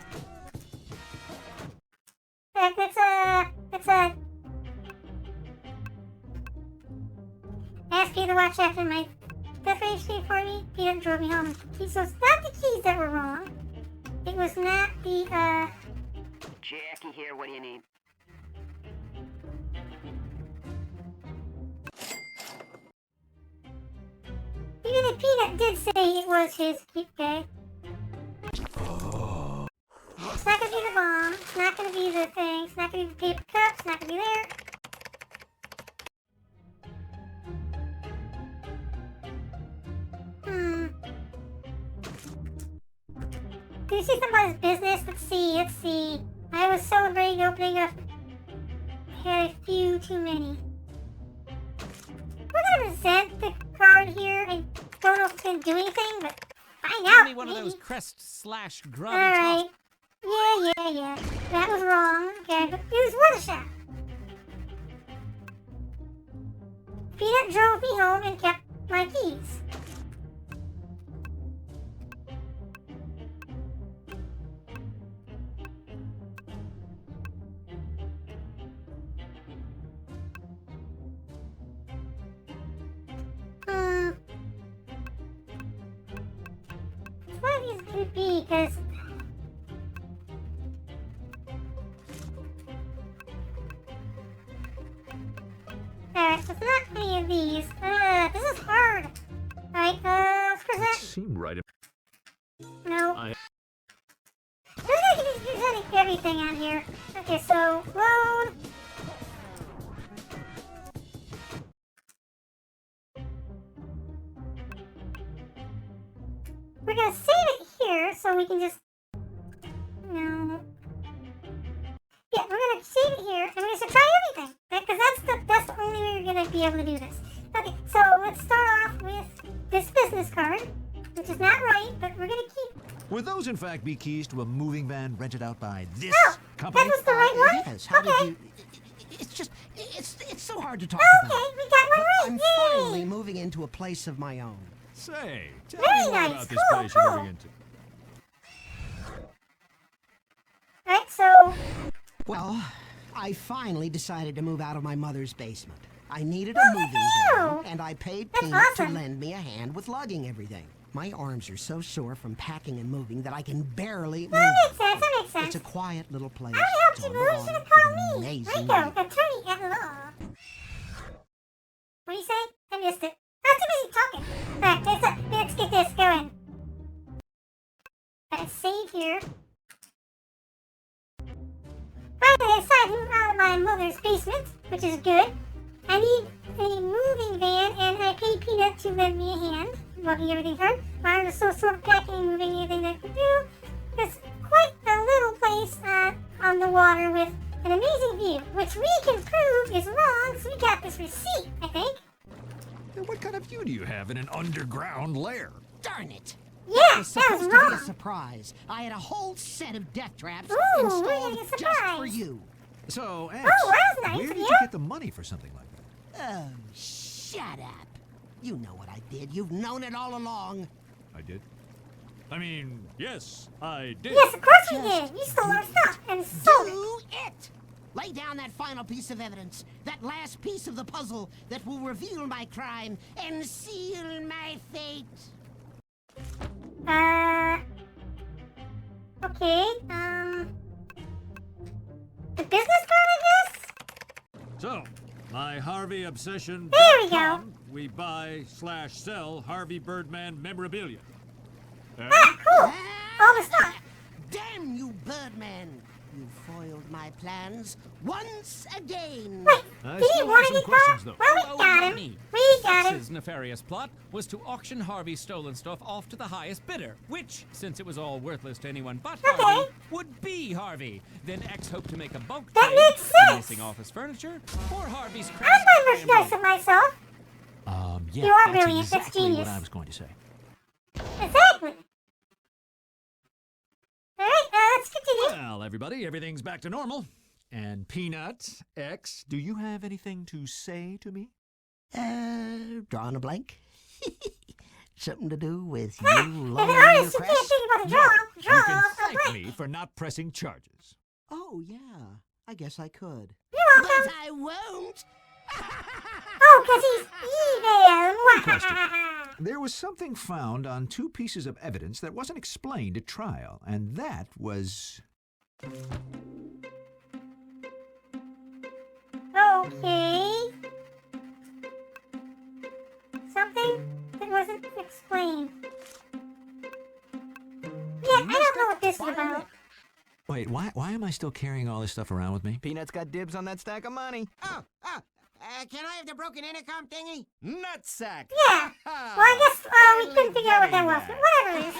In fact, let's ask you to watch after my death registry for me. Peter drove me home. So it's not the keys that were wrong. It was not the, Jackie here, what do you need? even the Peanut did say it was his okay. It's not gonna be the bomb. It's not gonna be the thing. It's not gonna be the paper cup. It's not gonna be there. Do you see somebody's business? Let's see. I was celebrating opening up. Had a few too many. We're gonna resent the card here. I don't know if it's gonna do anything, but find out. Give me one of those crest/grub. Alright. Yeah. That was wrong. Okay, but it was worth a shot. Peanut drove me home and kept my keys. One of these could be because alright, so it's not any of these. This is hard. Alright, let's present. Seemed right. No. We're gonna be presenting everything on here. Okay, so load. We're gonna save it here so we can just. No. Yeah, we're gonna save it here and we're gonna try everything. Because that's the only way we're gonna be able to do this. Okay, so let's start off with this business card, which is not right, but we're gonna keep. Would those in fact be keys to a moving van rented out by this Oh, company? that was the right one? Yes, how okay. did you... It's just... It's so hard to talk Okay, about. we got one right. I'm Yay! finally moving into a place of my own. Say, tell Very me more nice. about this Cool, place you're cool. moving into. Alright, so. Well, I finally decided to move out of my mother's basement. I needed a moving van, and I paid That's Peanut awesome. to lend me a hand with lugging everything. My arms are so sore from packing and moving that I can barely move. That makes sense. It's a quiet little place. I helped It's you on the move. You water should have called with an me. amazing Rico, view. attorney at law. What do you say? I missed it. I was too busy talking. Alright, let's get this going. Let's save here. Finally, I decided to move out of my mother's basement, which is good. I need a moving van, and I paid Peanut to lend me a hand. Lugging everything hard. My arms are so sore of packing and moving anything that I could do. It's quite a little place on the water with an amazing view, which we can prove is wrong, so we got this receipt, I think. And what kind of view do you have in an underground lair? Darn it! Yeah, It was that was supposed to be wrong. a surprise. I had a whole set of death traps Ooh, we're installed gonna get just for surprised. you. So, X, Oh, that was nice where of did you. you get the money for something like that? Oh, shut up. You know what I did. You've known it all along. I did. I mean, yes, I did. Yes, of course we did. You stole our stuff and sold it. Do it! Lay down that final piece of evidence, that last piece of the puzzle that will reveal my crime and seal my fate. Okay, the business card, I guess? So, my Harvey obsession. There we go. We buy/sell Harvey Birdman memorabilia. Ah, cool. All the stuff. Damn you, Birdman! You foiled my plans once again. Wait, I did he still want have to some be questions, caught? though. Well, we got him. Me. We got him. His nefarious plot was to auction Harvey's stolen stuff off to the highest bidder, which, since it was all worthless to anyone but Harvey, would be Harvey. Then X hoped to make a bulk That trade makes for sense. missing office furniture or Harvey's I'm crash buying merchandise of myself. Yeah, You are that's brilliant. That's exactly genius. what I was going to say. Exactly. Alright, let's continue. Well, everybody, everything's back to normal. And Peanut, X, do you have anything to say to me? Drawing a blank? Something to do with you If lowering an your artist, you crest? can't think about a You draw can a thank blank. me for not pressing charges. Oh, yeah. I guess I could. You're But welcome. I won't. Oh, because he's evil. There was something found on 2 pieces of evidence that wasn't explained at trial, and that was... Okay. Something that wasn't explained. Yeah, I don't know what this is about. Wait, why am I still carrying all this stuff around with me? Peanut's got dibs on that stack of money. Can I have the broken intercom thingy? Nutsack! Yeah. Well, I guess we couldn't figure out what that was, but whatever it is.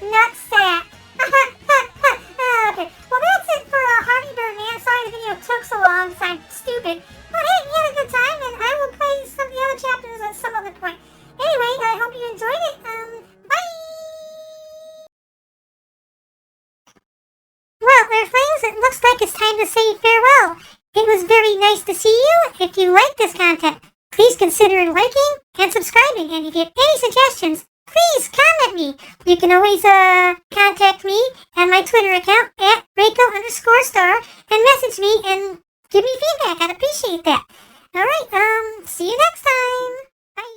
Nutsack. Okay. Well, that's it for Harvey Birdman. Sorry the video took so long, so I'm stupid. But hey, you had a good time, and I will play some of the other chapters at some other point. Anyway, I hope you enjoyed it. Bye! Well, there, friends, it looks like it's time to say farewell. It was very nice to see you. If you like this content, please consider liking and subscribing. And if you have any suggestions, please comment me. You can always contact me at my Twitter account at Reiko_star and message me and give me feedback. I'd appreciate that. Alright, see you next time. Bye.